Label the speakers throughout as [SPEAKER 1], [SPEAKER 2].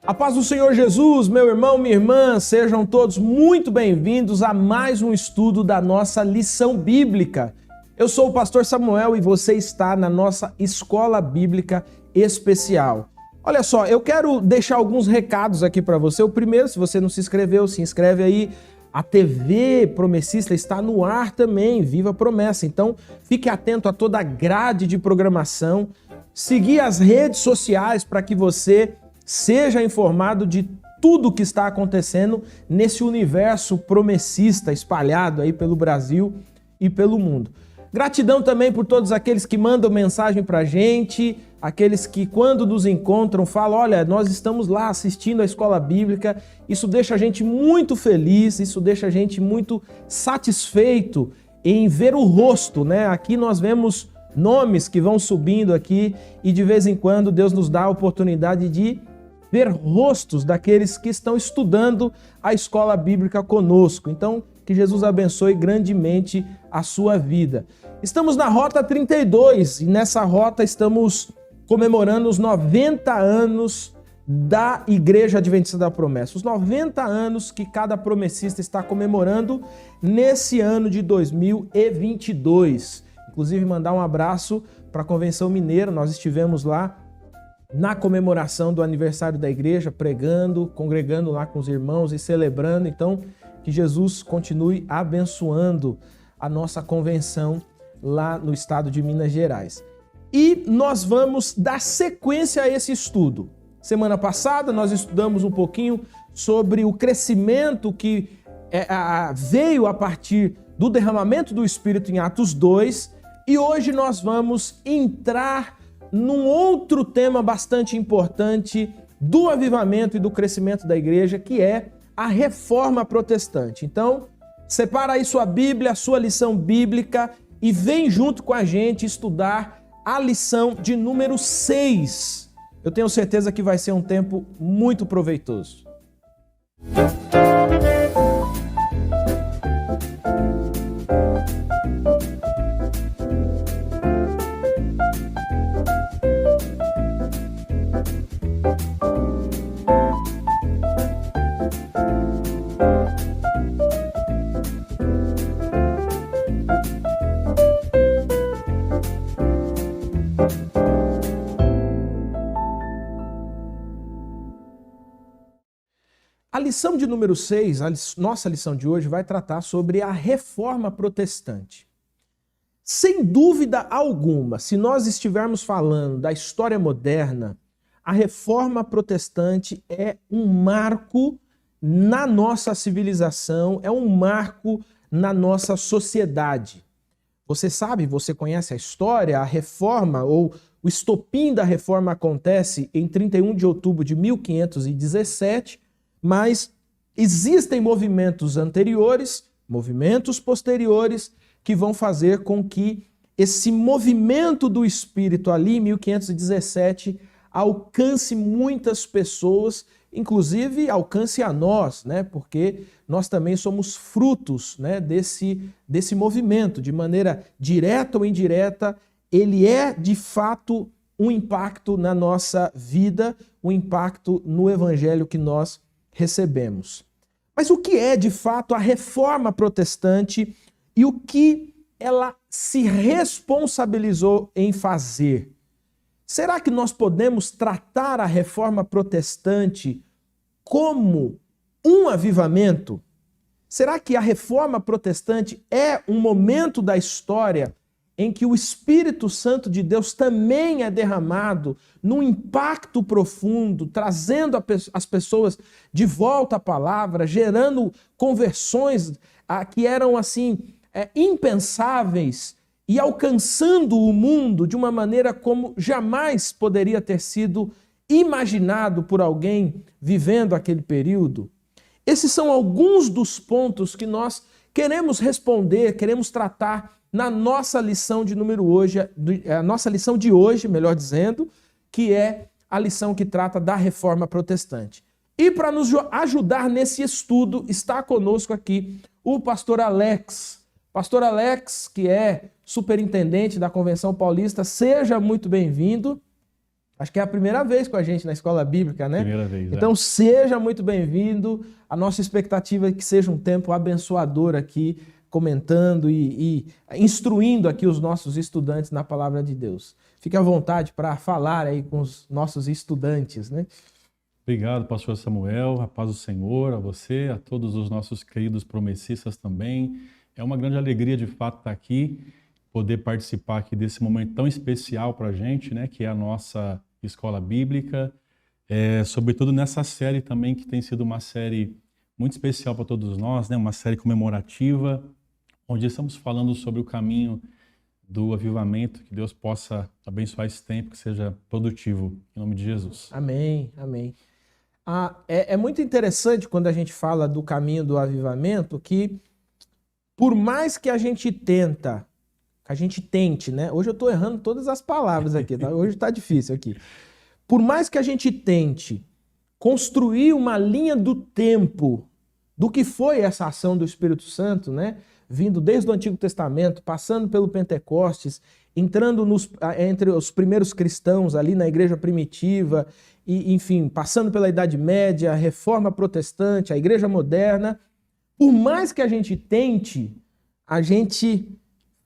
[SPEAKER 1] A paz do Senhor Jesus, meu irmão, minha irmã, sejam todos muito bem-vindos a mais um estudo da nossa lição bíblica. Eu sou o pastor Samuel e você está na nossa escola bíblica especial. Olha só, eu quero deixar alguns recados aqui para você. O primeiro, se você não se inscreveu, se inscreve aí. A TV Promessista está no ar também, Viva Promessa. Então, fique atento a toda a grade de programação. Seguir as redes sociais para que você seja informado de tudo o que está acontecendo nesse universo promessista espalhado aí pelo Brasil e pelo mundo. Gratidão também por todos aqueles que mandam mensagem pra gente, aqueles que quando nos encontram falam, olha, nós estamos lá assistindo a escola bíblica. Isso deixa a gente muito feliz, isso deixa a gente muito satisfeito em ver o rosto, né? Aqui nós vemos nomes que vão subindo aqui e de vez em quando Deus nos dá a oportunidade de ver rostos daqueles que estão estudando a escola bíblica conosco. Então, que Jesus abençoe grandemente a sua vida. Estamos na Rota 32 e nessa rota estamos comemorando os 90 anos da Igreja Adventista da Promessa. Os 90 anos que cada promessista está comemorando nesse ano de 2022. Inclusive, mandar um abraço para a Convenção Mineira. Nós estivemos lá na comemoração do aniversário da igreja, pregando, congregando lá com os irmãos e celebrando. Então, que Jesus continue abençoando a nossa convenção lá no estado de Minas Gerais. E nós vamos dar sequência a esse estudo. Semana passada nós estudamos um pouquinho sobre o crescimento que veio a partir do derramamento do Espírito em Atos 2, e hoje nós vamos entrar num outro tema bastante importante do avivamento e do crescimento da igreja, que é a reforma protestante. Então, separa aí sua Bíblia, a sua lição bíblica e vem junto com a gente estudar a lição de número 6. Eu tenho certeza que vai ser um tempo muito proveitoso. A lição de número 6, nossa lição de hoje, vai tratar sobre a reforma protestante. Sem dúvida alguma, se nós estivermos falando da história moderna, a reforma protestante é um marco na nossa civilização, é um marco na nossa sociedade. Você sabe, você conhece a história, a reforma ou o estopim da reforma acontece em 31 de outubro de 1517, mas existem movimentos anteriores, movimentos posteriores, que vão fazer com que esse movimento do Espírito ali, em 1517, alcance muitas pessoas, inclusive alcance a nós, né? Porque nós também somos frutos, né, desse movimento, de maneira direta ou indireta. Ele é, de fato, um impacto na nossa vida, um impacto no evangelho que nós recebemos. Mas o que é, de fato, a reforma protestante e o que ela se responsabilizou em fazer? Será que nós podemos tratar a reforma protestante como um avivamento? Será que a reforma protestante é um momento da história em que o Espírito Santo de Deus também é derramado num impacto profundo, trazendo as pessoas de volta à palavra, gerando conversões que eram assim impensáveis e alcançando o mundo de uma maneira como jamais poderia ter sido imaginado por alguém vivendo aquele período? Esses são alguns dos pontos que nós queremos responder, queremos tratar na nossa lição de número hoje, a nossa lição de hoje, melhor dizendo, que é a lição que trata da reforma protestante. E para nos ajudar nesse estudo, está conosco aqui o pastor Alex. Pastor Alex, que é superintendente da Convenção Paulista, seja muito bem-vindo. Acho que é a primeira vez com a gente na Escola Bíblica, né?
[SPEAKER 2] Primeira vez,
[SPEAKER 1] Então, seja muito bem-vindo. A nossa expectativa é que seja um tempo abençoador aqui, comentando e instruindo aqui os nossos estudantes na Palavra de Deus. Fique à vontade para falar aí com os nossos estudantes, né?
[SPEAKER 2] Obrigado, pastor Samuel, a paz do Senhor, a você, a todos os nossos queridos promessistas também. É uma grande alegria, de fato, estar aqui, poder participar aqui desse momento tão especial para a gente, né, que é a nossa Escola Bíblica, sobretudo nessa série também, que tem sido uma série muito especial para todos nós, né, uma série comemorativa, onde estamos falando sobre o caminho do avivamento, que Deus possa abençoar esse tempo, que seja produtivo, em nome de Jesus.
[SPEAKER 1] Amém, amém. É muito interessante quando a gente fala do caminho do avivamento, que por mais que a gente tente, né? Hoje eu estou errando todas as palavras aqui, tá? Hoje está difícil aqui. Por mais que a gente tente construir uma linha do tempo do que foi essa ação do Espírito Santo, né? Vindo desde o Antigo Testamento, passando pelo Pentecostes, entrando entre os primeiros cristãos ali na igreja primitiva, e, enfim, passando pela Idade Média, a Reforma Protestante, a Igreja Moderna. Por mais que a gente tente, a gente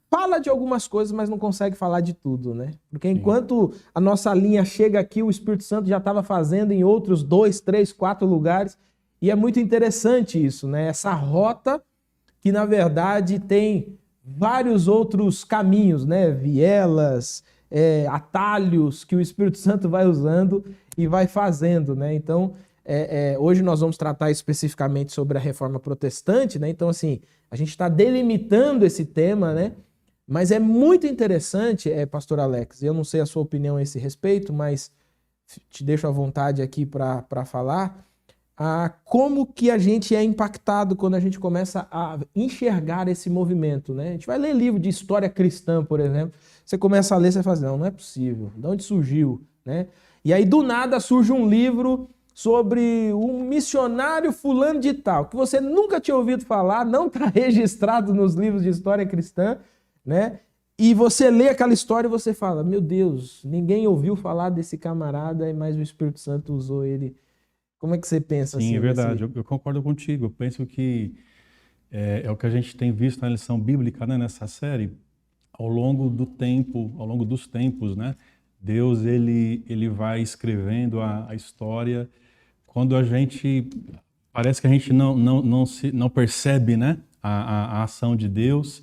[SPEAKER 1] fala de algumas coisas, mas não consegue falar de tudo, né? Porque enquanto a nossa linha chega aqui, o Espírito Santo já estava fazendo em outros 2, 3, 4 lugares. E é muito interessante isso, né? Essa rota que, na verdade, tem vários outros caminhos, né? Vielas, atalhos que o Espírito Santo vai usando e vai fazendo, né? Então, hoje nós vamos tratar especificamente sobre a Reforma Protestante, né? Então, assim, a gente está delimitando esse tema, né? Mas é muito interessante, pastor Alex, eu não sei a sua opinião a esse respeito, mas te deixo à vontade aqui para falar, como que a gente é impactado quando a gente começa a enxergar esse movimento, né? A gente vai ler livro de história cristã, por exemplo, você começa a ler, você fala assim, não é possível, de onde surgiu, né? E aí do nada surge um livro sobre um missionário fulano de tal, que você nunca tinha ouvido falar, não está registrado nos livros de história cristã, né? E você lê aquela história e você fala, meu Deus, ninguém ouviu falar desse camarada, mas o Espírito Santo usou ele. Como é que você pensa assim?
[SPEAKER 2] Sim, é verdade, eu concordo contigo. Eu penso que é o que a gente tem visto na lição bíblica, né, nessa série, ao longo do tempo, ao longo dos tempos, né? Deus, ele vai escrevendo a história. Quando a gente, parece que a gente não percebe, né, a ação de Deus,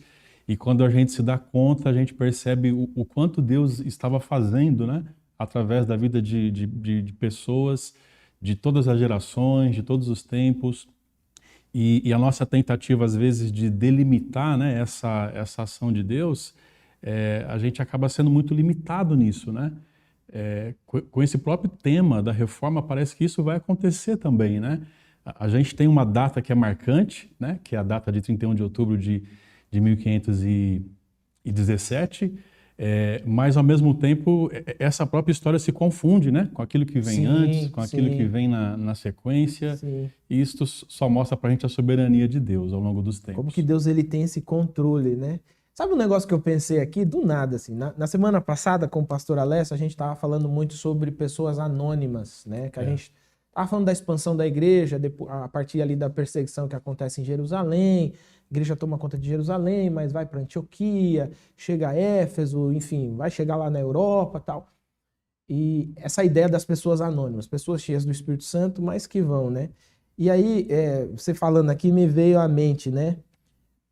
[SPEAKER 2] e quando a gente se dá conta, a gente percebe o quanto Deus estava fazendo, né, através da vida de pessoas, de todas as gerações, de todos os tempos, e a nossa tentativa, às vezes, de delimitar, né, essa ação de Deus, a gente acaba sendo muito limitado nisso, né? Com esse próprio tema da reforma, parece que isso vai acontecer também, né? A gente tem uma data que é marcante, né? Que é a data de 31 de outubro de 1517, mas ao mesmo tempo essa própria história se confunde, né? Com aquilo que vem antes, com aquilo que vem na sequência, e isso só mostra pra gente a soberania de Deus ao longo dos tempos.
[SPEAKER 1] Como que Deus ele tem esse controle, né? Sabe um negócio que eu pensei aqui, do nada, assim, na semana passada com o pastor Alessio, a gente estava falando muito sobre pessoas anônimas, né? Que a gente estava falando da expansão da igreja, a partir ali da perseguição que acontece em Jerusalém, a igreja toma conta de Jerusalém, mas vai para Antioquia, chega a Éfeso, enfim, vai chegar lá na Europa e tal. E essa ideia das pessoas anônimas, pessoas cheias do Espírito Santo, mas que vão, né? E aí, você falando aqui, me veio à mente, né?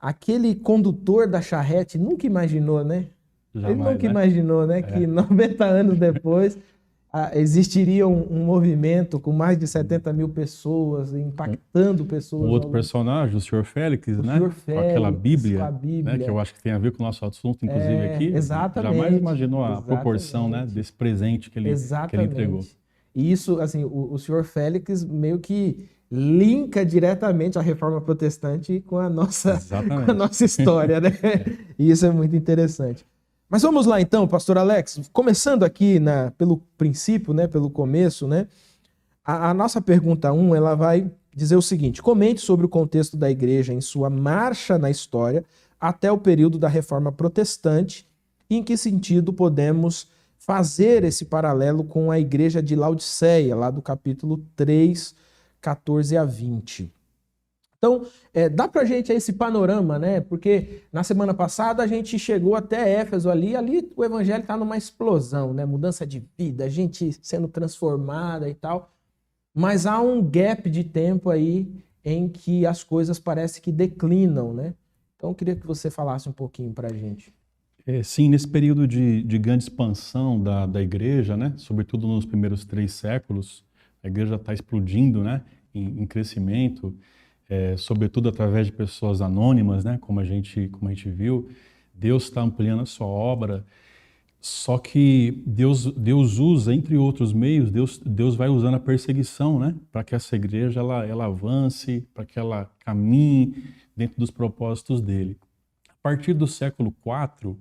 [SPEAKER 1] Aquele condutor da charrete nunca imaginou, né?
[SPEAKER 2] Jamais,
[SPEAKER 1] ele nunca
[SPEAKER 2] né?
[SPEAKER 1] imaginou, né? Que 90 anos depois existiria um movimento com mais de 70 mil pessoas, impactando pessoas.
[SPEAKER 2] Um outro personagem, o Sr. Félix, né?
[SPEAKER 1] Sr. Félix,
[SPEAKER 2] com aquela Bíblia,
[SPEAKER 1] com a Bíblia.
[SPEAKER 2] né? Que eu acho que tem a ver com o nosso assunto, inclusive, aqui.
[SPEAKER 1] Exatamente.
[SPEAKER 2] Jamais imaginou a proporção, né, desse presente que ele entregou.
[SPEAKER 1] E isso, assim, o Sr. Félix meio que linka diretamente a Reforma Protestante com a nossa história, né? E isso é muito interessante. Mas vamos lá então, pastor Alex, começando aqui pelo princípio, né, pelo começo, né? A nossa pergunta 1, ela vai dizer o seguinte: comente sobre o contexto da igreja em sua marcha na história até o período da Reforma Protestante e em que sentido podemos fazer esse paralelo com a igreja de Laodiceia, lá do capítulo 3, 14 a 20. Então, dá pra gente esse panorama, né? Porque na semana passada a gente chegou até Éfeso ali o evangelho está numa explosão, né? Mudança de vida, gente sendo transformada e tal. Mas há um gap de tempo aí em que as coisas parecem que declinam, né? Então eu queria que você falasse um pouquinho pra gente.
[SPEAKER 2] Sim, nesse período de grande expansão da igreja, né? Sobretudo nos primeiros 3 séculos, a igreja está explodindo, né? Em crescimento. Sobretudo através de pessoas anônimas, né? Como a gente viu, Deus está ampliando a sua obra. Só que Deus usa, entre outros meios, Deus vai usando a perseguição, né? Para que essa igreja ela avance, para que ela caminhe dentro dos propósitos dele. A partir do século IV,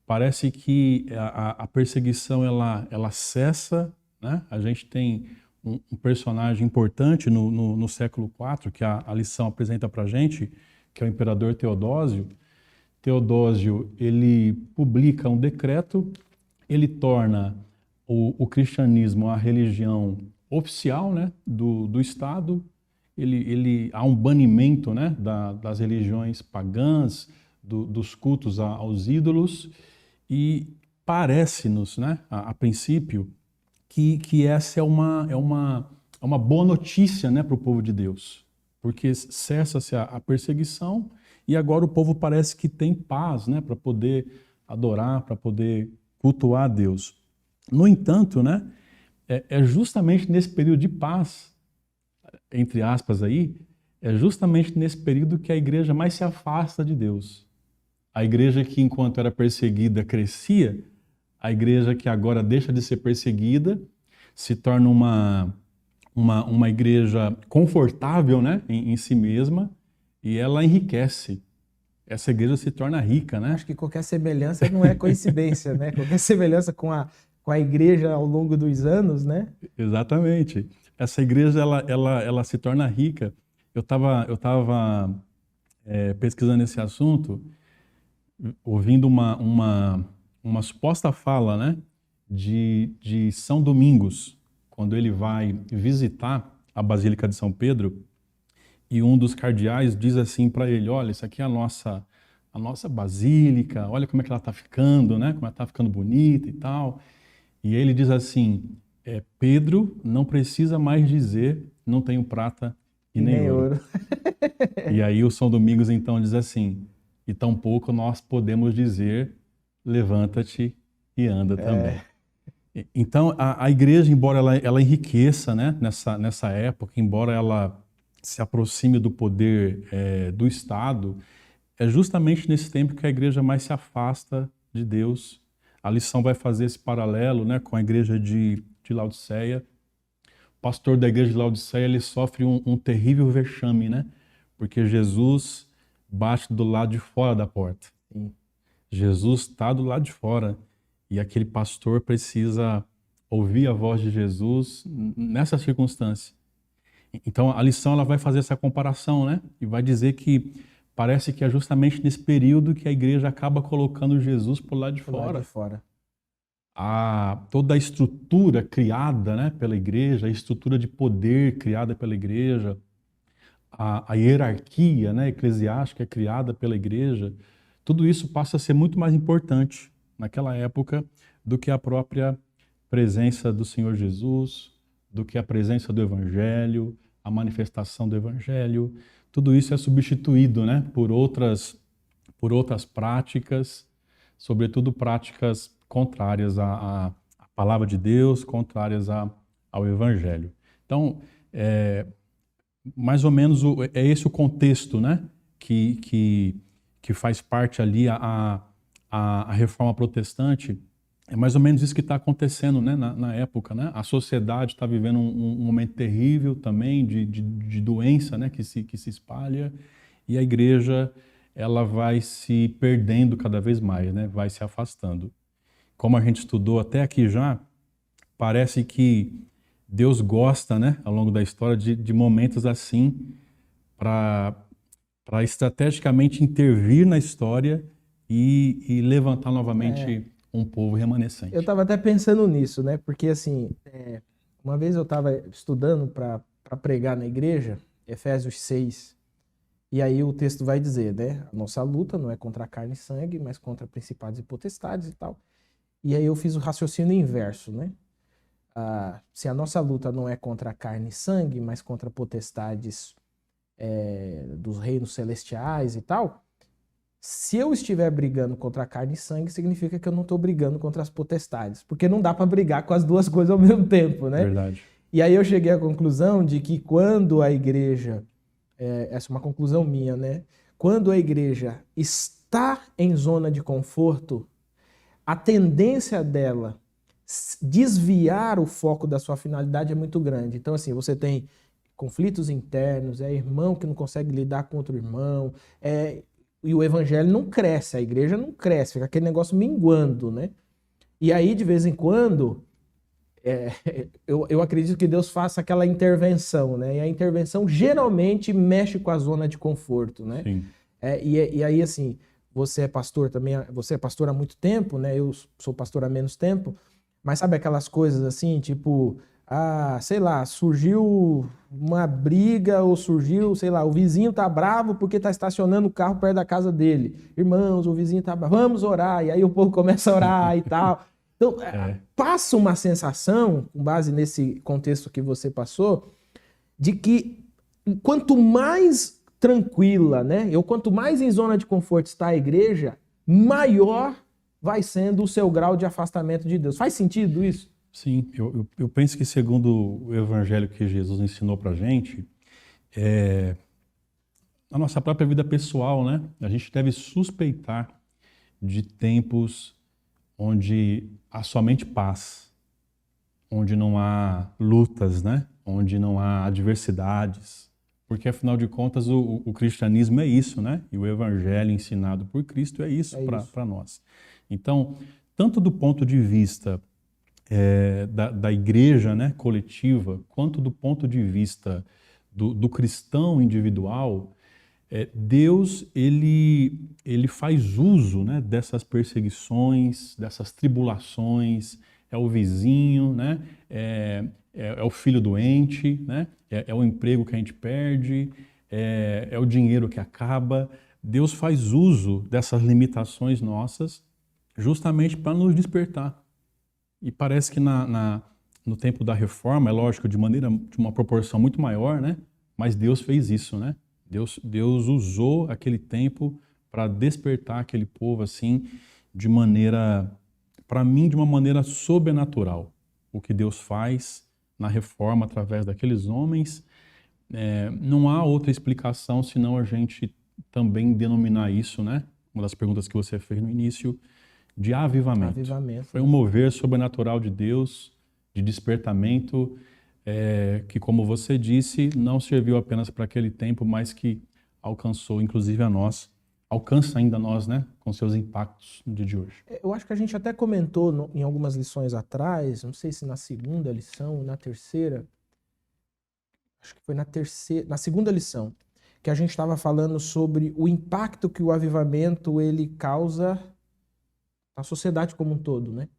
[SPEAKER 2] parece que a perseguição ela cessa, né? A gente tem um personagem importante no século IV, que a lição apresenta para a gente, que é o imperador Teodósio. Teodósio, ele publica um decreto, ele torna o cristianismo a religião oficial, né, do Estado. Há um banimento, né, das religiões pagãs, dos cultos aos ídolos, e parece-nos, né, a princípio, que essa é uma boa notícia, né, para o povo de Deus, porque cessa-se a perseguição e agora o povo parece que tem paz, né, para poder adorar, para poder cultuar a Deus. No entanto, né, é justamente nesse período de paz, entre aspas aí, é justamente nesse período que a igreja mais se afasta de Deus. A igreja que enquanto era perseguida crescia, a igreja que agora deixa de ser perseguida se torna uma igreja confortável, né, em si mesma, e ela enriquece. Essa igreja se torna rica, né?
[SPEAKER 1] Acho que qualquer semelhança não é coincidência, né? Qualquer semelhança com a igreja ao longo dos anos, né?
[SPEAKER 2] Exatamente. Essa igreja, ela se torna rica. Eu estava pesquisando esse assunto, ouvindo uma suposta fala, né, de São Domingos, quando ele vai visitar a Basílica de São Pedro, e um dos cardeais diz assim para ele: olha, isso aqui é a nossa basílica, olha como é que ela está ficando, né, como ela está ficando bonita e tal. E ele diz assim: Pedro não precisa mais dizer não tenho prata e nem ouro. E aí o São Domingos então diz assim: e tampouco nós podemos dizer levanta-te e anda também. Então a igreja, embora ela enriqueça, né, nessa época, embora ela se aproxime do poder do Estado, é justamente nesse tempo que a igreja mais se afasta de Deus. A lição vai fazer esse paralelo, né, com a igreja de Laodiceia. O pastor da igreja de Laodiceia, ele sofre um terrível vexame, né, porque Jesus bate do lado de fora da porta. Sim. Jesus está do lado de fora e aquele pastor precisa ouvir a voz de Jesus nessa circunstância. Então a lição ela vai fazer essa comparação, né? E vai dizer que parece que é justamente nesse período que a igreja acaba colocando Jesus por lá de fora. Toda a estrutura criada, né, pela igreja, a estrutura de poder criada pela igreja, a hierarquia, né, eclesiástica criada pela igreja, tudo isso passa a ser muito mais importante naquela época do que a própria presença do Senhor Jesus, do que a presença do Evangelho, a manifestação do Evangelho. Tudo isso é substituído, né, por outras práticas, sobretudo práticas contrárias à palavra de Deus, contrárias ao Evangelho. Então, mais ou menos é esse o contexto, né, que faz parte ali a reforma protestante. É mais ou menos isso que está acontecendo, né, na época, né? A sociedade está vivendo um momento terrível também de doença, né, que se espalha, e a igreja ela vai se perdendo cada vez mais, né? Vai se afastando. Como a gente estudou até aqui já, parece que Deus gosta, né, ao longo da história de momentos assim para estrategicamente intervir na história e levantar novamente um povo remanescente.
[SPEAKER 1] Eu estava até pensando nisso, né? Porque assim, uma vez eu estava estudando para pregar na igreja, Efésios 6, e aí o texto vai dizer, né? A nossa luta não é contra a carne e sangue, mas contra principados e potestades e tal. E aí eu fiz o raciocínio inverso, né? Se a nossa luta não é contra a carne e sangue, mas contra potestades dos reinos celestiais e tal, se eu estiver brigando contra a carne e sangue, significa que eu não estou brigando contra as potestades, porque não dá para brigar com as duas coisas ao mesmo tempo, né?
[SPEAKER 2] Verdade.
[SPEAKER 1] E aí eu cheguei à conclusão de que quando a igreja, essa é uma conclusão minha, né? Quando a igreja está em zona de conforto, a tendência dela desviar o foco da sua finalidade é muito grande. Então, assim, você tem conflitos internos, irmão que não consegue lidar com outro irmão, e o evangelho não cresce, a igreja não cresce, fica aquele negócio minguando, né? E aí, de vez em quando, eu acredito que Deus faça aquela intervenção, né? E a intervenção geralmente mexe com a zona de conforto, né?
[SPEAKER 2] Sim.
[SPEAKER 1] E aí, assim, você é pastor também, você é pastor há muito tempo, né? Eu sou pastor há menos tempo, mas sabe aquelas coisas assim, tipo, sei lá, surgiu uma briga ou surgiu, sei lá, o vizinho tá bravo porque tá estacionando o carro perto da casa dele. Irmãos, o vizinho tá bravo, vamos orar. E aí o povo começa a orar e tal. Então, passa uma sensação, com base nesse contexto que você passou, de que quanto mais tranquila, né? Quanto mais em zona de conforto está a igreja, maior vai sendo o seu grau de afastamento de Deus. Faz sentido isso?
[SPEAKER 2] Sim, eu penso que segundo o evangelho que Jesus ensinou pra gente, na nossa própria vida pessoal, né? A gente deve suspeitar de tempos onde há somente paz, onde não há lutas, né? Onde não há adversidades, porque afinal de contas o cristianismo é isso, né? E o evangelho ensinado por Cristo é isso para nós. Então, tanto do ponto de vista da igreja, né, coletiva, quanto do ponto de vista do cristão individual, Deus ele faz uso, né, dessas perseguições, dessas tribulações. É o vizinho, né? É o filho doente, né? É o emprego que a gente perde, é o dinheiro que acaba. Deus faz uso dessas limitações nossas justamente para nos despertar. E parece que no tempo da reforma, é lógico, de uma proporção muito maior, né? Mas Deus fez isso, né? Deus usou aquele tempo para despertar aquele povo assim de maneira, para mim, de uma maneira sobrenatural. O que Deus faz na reforma através daqueles homens, não há outra explicação senão a gente também denominar isso, né? Uma das perguntas que você fez no início, de avivamento. Foi um mover sobrenatural de Deus, de despertamento, que, como você disse, não serviu apenas para aquele tempo, mas que alcançou, inclusive, a nós. Alcança ainda nós, né? Com seus impactos no dia de hoje.
[SPEAKER 1] Eu acho que a gente até comentou em algumas lições atrás, não sei se na segunda lição ou na terceira, acho que foi na segunda lição, que a gente estava falando sobre o impacto que o avivamento ele causa na sociedade como um todo, né?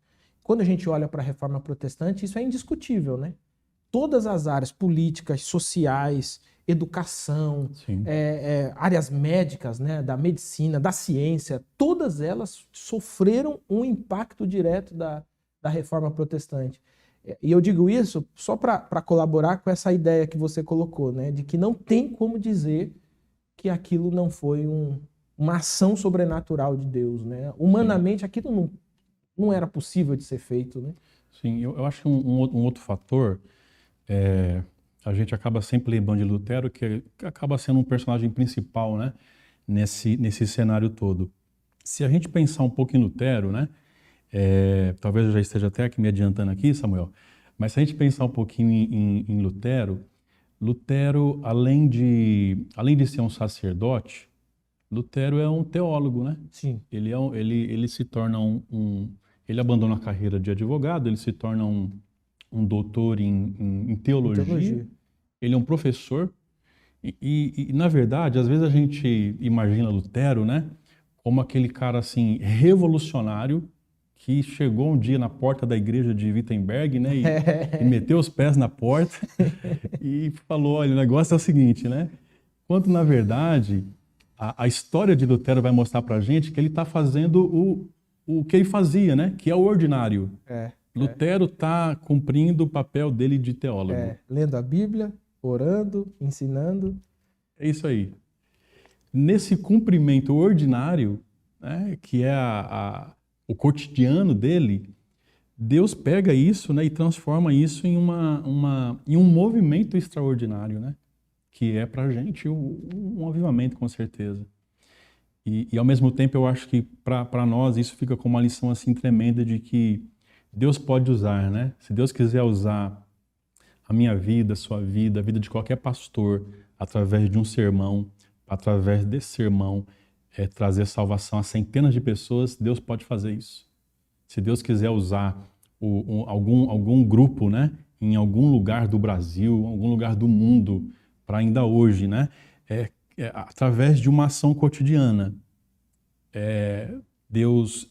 [SPEAKER 1] Quando a gente olha para a reforma protestante, isso é indiscutível, né? Todas as áreas políticas, sociais, educação, áreas médicas, né, da medicina, da ciência, todas elas sofreram um impacto direto da reforma protestante. E eu digo isso só para colaborar com essa ideia que você colocou, né, de que não tem como dizer que aquilo não foi uma ação sobrenatural de Deus, né? Humanamente, aquilo não era possível de ser feito, né?
[SPEAKER 2] Sim, eu acho que um outro fator, a gente acaba sempre lembrando de Lutero, que acaba sendo um personagem principal, né, nesse cenário todo. Se a gente pensar um pouco em Lutero, né, talvez eu já esteja até aqui me adiantando aqui, Samuel, mas se a gente pensar um pouquinho em Lutero, além de ser um sacerdote, Lutero é um teólogo, né?
[SPEAKER 1] Sim.
[SPEAKER 2] Ele se torna ele abandona a carreira de advogado, ele se torna um doutor em teologia. Ele é um professor. E, na verdade, às vezes a gente imagina Lutero, né, como aquele cara assim revolucionário que chegou um dia na porta da igreja de Wittenberg, né, e meteu os pés na porta e falou, olha, o negócio é o seguinte, né? Quando, na verdade, a história de Lutero vai mostrar para a gente que ele está fazendo o que ele fazia, né? Que é o ordinário. Lutero está cumprindo o papel dele de teólogo.
[SPEAKER 1] Lendo a Bíblia, orando, ensinando.
[SPEAKER 2] É isso aí. Nesse cumprimento ordinário, né, que é o cotidiano dele, Deus pega isso, né, e transforma isso em em um movimento extraordinário, né? Que é para a gente um avivamento, com certeza. E ao mesmo tempo eu acho que para nós isso fica como uma lição assim tremenda de que Deus pode usar, né? Se Deus quiser usar a minha vida, a sua vida, a vida de qualquer pastor, através de um sermão, através desse sermão, trazer salvação a centenas de pessoas, Deus pode fazer isso. Se Deus quiser usar algum grupo, né, em algum lugar do Brasil, algum lugar do mundo, para ainda hoje, né, através de uma ação cotidiana, Deus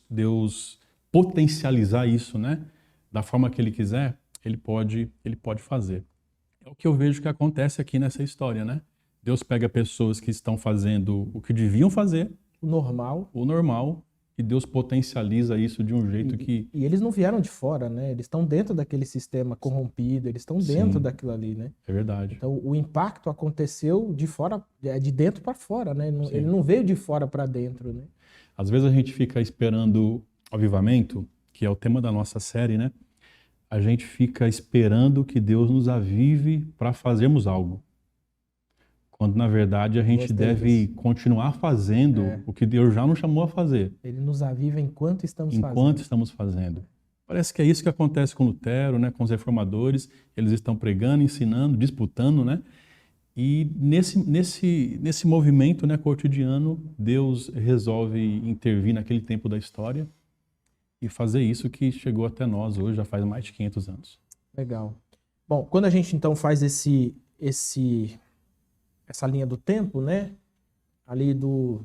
[SPEAKER 2] potencializar isso, né, da forma que Ele quiser, Ele pode fazer. É o que eu vejo que acontece aqui nessa história, né? Deus pega pessoas que estão fazendo o que deviam fazer,
[SPEAKER 1] o normal,
[SPEAKER 2] e Deus potencializa isso de um jeito que...
[SPEAKER 1] E eles não vieram de fora, né? Eles estão dentro daquele sistema corrompido, eles estão dentro daquilo ali, né?
[SPEAKER 2] É verdade.
[SPEAKER 1] Então o impacto aconteceu de dentro para fora, né? Ele não veio de fora para dentro, né?
[SPEAKER 2] Às vezes a gente fica esperando avivamento, que é o tema da nossa série, né? A gente fica esperando que Deus nos avive para fazermos algo. Quando, na verdade, a gente deve continuar fazendo o que Deus já nos chamou a fazer.
[SPEAKER 1] Ele nos aviva enquanto estamos
[SPEAKER 2] fazendo. Parece que é isso que acontece com Lutero, né? Com os reformadores. Eles estão pregando, ensinando, disputando, né? E nesse movimento, né, cotidiano, Deus resolve intervir naquele tempo da história e fazer isso que chegou até nós hoje, já faz mais de 500 anos.
[SPEAKER 1] Legal. Bom, quando a gente então faz essa linha do tempo, né? Ali do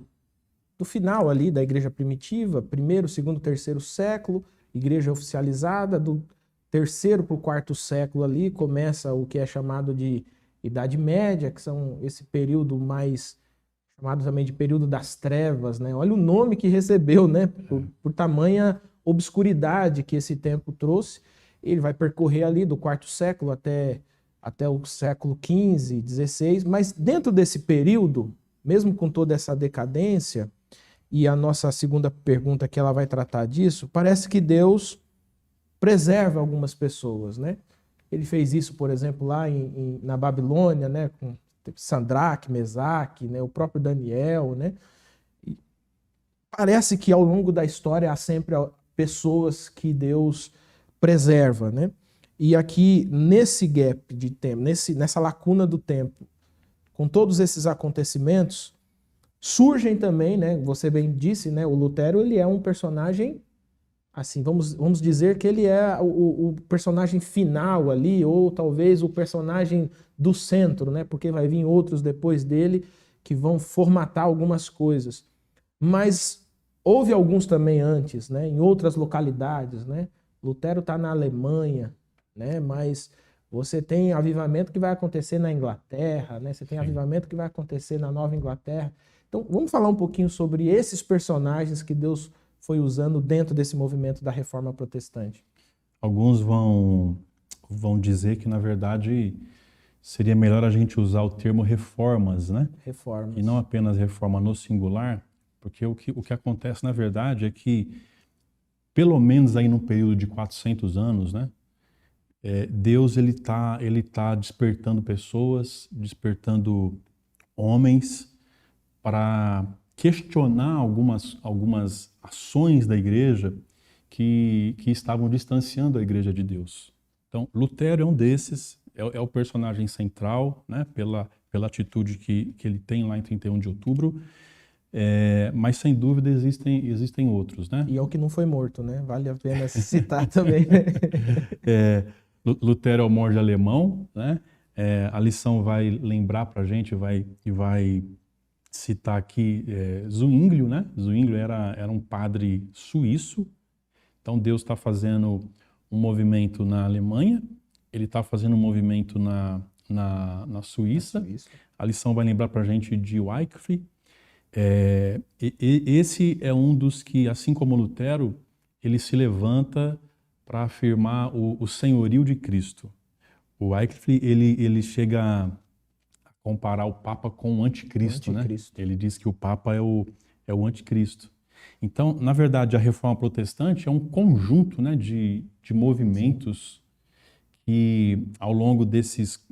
[SPEAKER 1] final ali da igreja primitiva, primeiro, segundo, terceiro século, igreja oficializada, do terceiro para o quarto século ali começa o que é chamado de Idade Média, que são esse período mais chamado também de período das trevas, né? Olha o nome que recebeu, né? Por tamanha obscuridade que esse tempo trouxe. Ele vai percorrer ali do quarto século até o século XV, XVI, mas dentro desse período, mesmo com toda essa decadência, e a nossa segunda pergunta que ela vai tratar disso, parece que Deus preserva algumas pessoas, né? Ele fez isso, por exemplo, lá na Babilônia, né? Com Sadraque, Mesaque, né? O próprio Daniel, né? E parece que ao longo da história há sempre pessoas que Deus preserva, né? E aqui, nesse gap de tempo, nessa lacuna do tempo, com todos esses acontecimentos, surgem também, né? Você bem disse, né? O Lutero, ele é um personagem, assim, vamos dizer que ele é o personagem final ali, ou talvez o personagem do centro, né? Porque vai vir outros depois dele que vão formatar algumas coisas. Mas houve alguns também antes, né? Em outras localidades, né? Lutero está na Alemanha, né? Mas você tem avivamento que vai acontecer na Inglaterra, né? Você tem avivamento que vai acontecer na Nova Inglaterra. Então, vamos falar um pouquinho sobre esses personagens que Deus foi usando dentro desse movimento da Reforma Protestante.
[SPEAKER 2] Alguns vão dizer que, na verdade, seria melhor a gente usar o termo reformas, né?
[SPEAKER 1] Reformas.
[SPEAKER 2] E não apenas reforma no singular, porque o que acontece, na verdade, é que, pelo menos aí num período de 400 anos, né? Deus ele tá despertando pessoas, despertando homens para questionar algumas ações da igreja que estavam distanciando a igreja de Deus. Então, Lutero é um desses, é o personagem central, né, pela atitude que ele tem lá em 31 de outubro, mas sem dúvida existem outros, né?
[SPEAKER 1] E é o que não foi morto, né? Vale a pena citar também.
[SPEAKER 2] Lutero é o monge alemão, né? A lição vai lembrar para a gente, vai citar aqui Zwinglio, né? Zwinglio era um padre suíço, Então Deus está fazendo um movimento na Alemanha, ele está fazendo um movimento na Suíça. A lição vai lembrar para a gente de Wycliffe. Esse é um dos que, assim como Lutero, ele se levanta para afirmar o senhorio de Cristo. O Wycliffe, ele chega a comparar o Papa com o anticristo, né? Ele diz que o Papa é o anticristo. Então, na verdade, a Reforma Protestante é um conjunto, né, de movimentos que, ao longo desses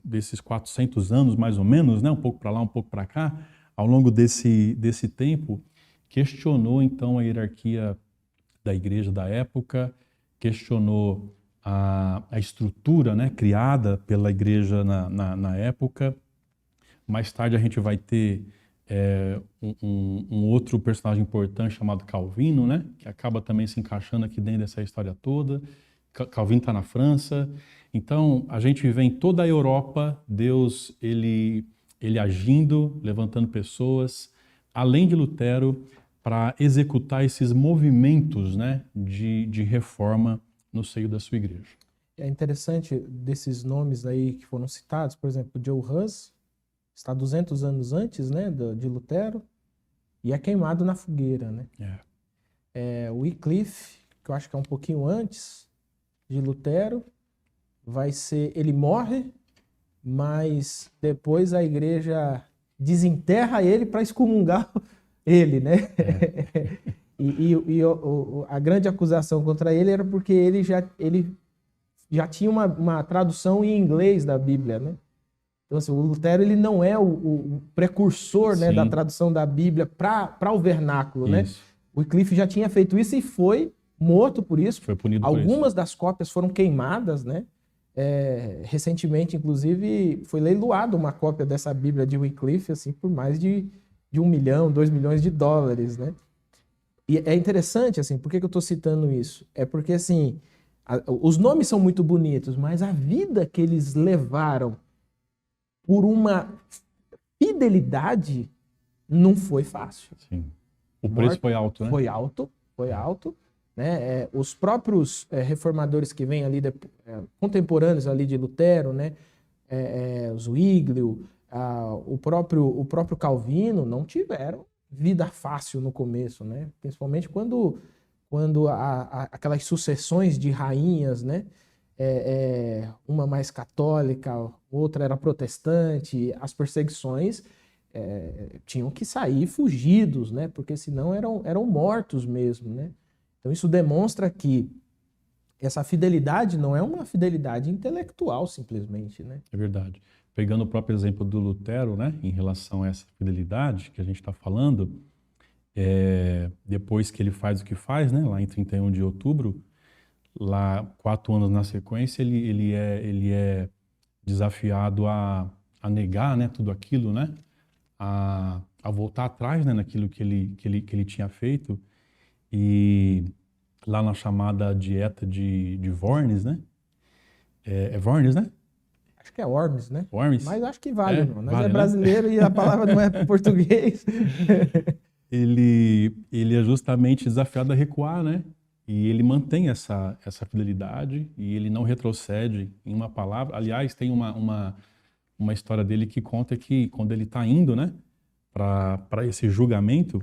[SPEAKER 2] 400 anos, mais ou menos, né, um pouco para lá, um pouco para cá, ao longo desse tempo, questionou, então, a hierarquia da igreja da época, questionou a estrutura, né, criada pela igreja na época. Mais tarde a gente vai ter um outro personagem importante chamado Calvino, né, que acaba também se encaixando aqui dentro dessa história toda. Calvino está na França. Então, a gente vê em toda a Europa, Deus ele agindo, levantando pessoas, além de Lutero, para executar esses movimentos, né, de reforma no seio da sua igreja.
[SPEAKER 1] É interessante desses nomes aí que foram citados, por exemplo, Joe Hus, está 200 anos antes, né, de Lutero, e é queimado na fogueira, né? Wycliffe, que eu acho que é um pouquinho antes de Lutero, ele morre, mas depois a igreja desenterra ele para excomungar ele, né? A grande acusação contra ele era porque ele já tinha uma tradução em inglês da Bíblia, né? Então, assim, o Lutero ele não é o precursor, né, da tradução da Bíblia para o vernáculo, né? O Wycliffe já tinha feito isso e foi morto por isso.
[SPEAKER 2] Foi punido
[SPEAKER 1] Algumas
[SPEAKER 2] por isso.
[SPEAKER 1] das cópias foram queimadas, né? Recentemente, inclusive, foi leiloada uma cópia dessa Bíblia de Wycliffe, assim, por mais de 1 milhão, 2 milhões de dólares, né? E é interessante, assim, por que eu estou citando isso? É porque, assim, os nomes são muito bonitos, mas a vida que eles levaram por uma fidelidade não foi fácil.
[SPEAKER 2] Sim. O preço foi alto, né?
[SPEAKER 1] Foi alto. Né? Os próprios reformadores que vêm ali, contemporâneos ali de Lutero, né? Zwinglio, o próprio Calvino, não tiveram vida fácil no começo, né? Principalmente quando aquelas sucessões de rainhas, né? Uma mais católica, outra era protestante, as perseguições tinham que sair fugidos, né? Porque senão eram mortos mesmo, né? Então isso demonstra que essa fidelidade não é uma fidelidade intelectual simplesmente, né?
[SPEAKER 2] É verdade. Pegando o próprio exemplo do Lutero, né, em relação a essa fidelidade que a gente está falando, depois que ele faz o que faz, né, lá em 31 de outubro, lá 4 anos na sequência, ele é desafiado a negar, né, tudo aquilo, né, a voltar atrás, né, naquilo que ele tinha feito. E lá na chamada dieta de Worms, né? Worms, né?
[SPEAKER 1] Acho que é Worms, né?
[SPEAKER 2] Worms.
[SPEAKER 1] Mas acho que vale, não. Nós
[SPEAKER 2] vale,
[SPEAKER 1] brasileiro, né? E a palavra não é português.
[SPEAKER 2] Ele é justamente desafiado a recuar, né? E ele mantém essa fidelidade e ele não retrocede em uma palavra. Aliás, tem uma história dele que conta que quando ele está indo, né, para esse julgamento,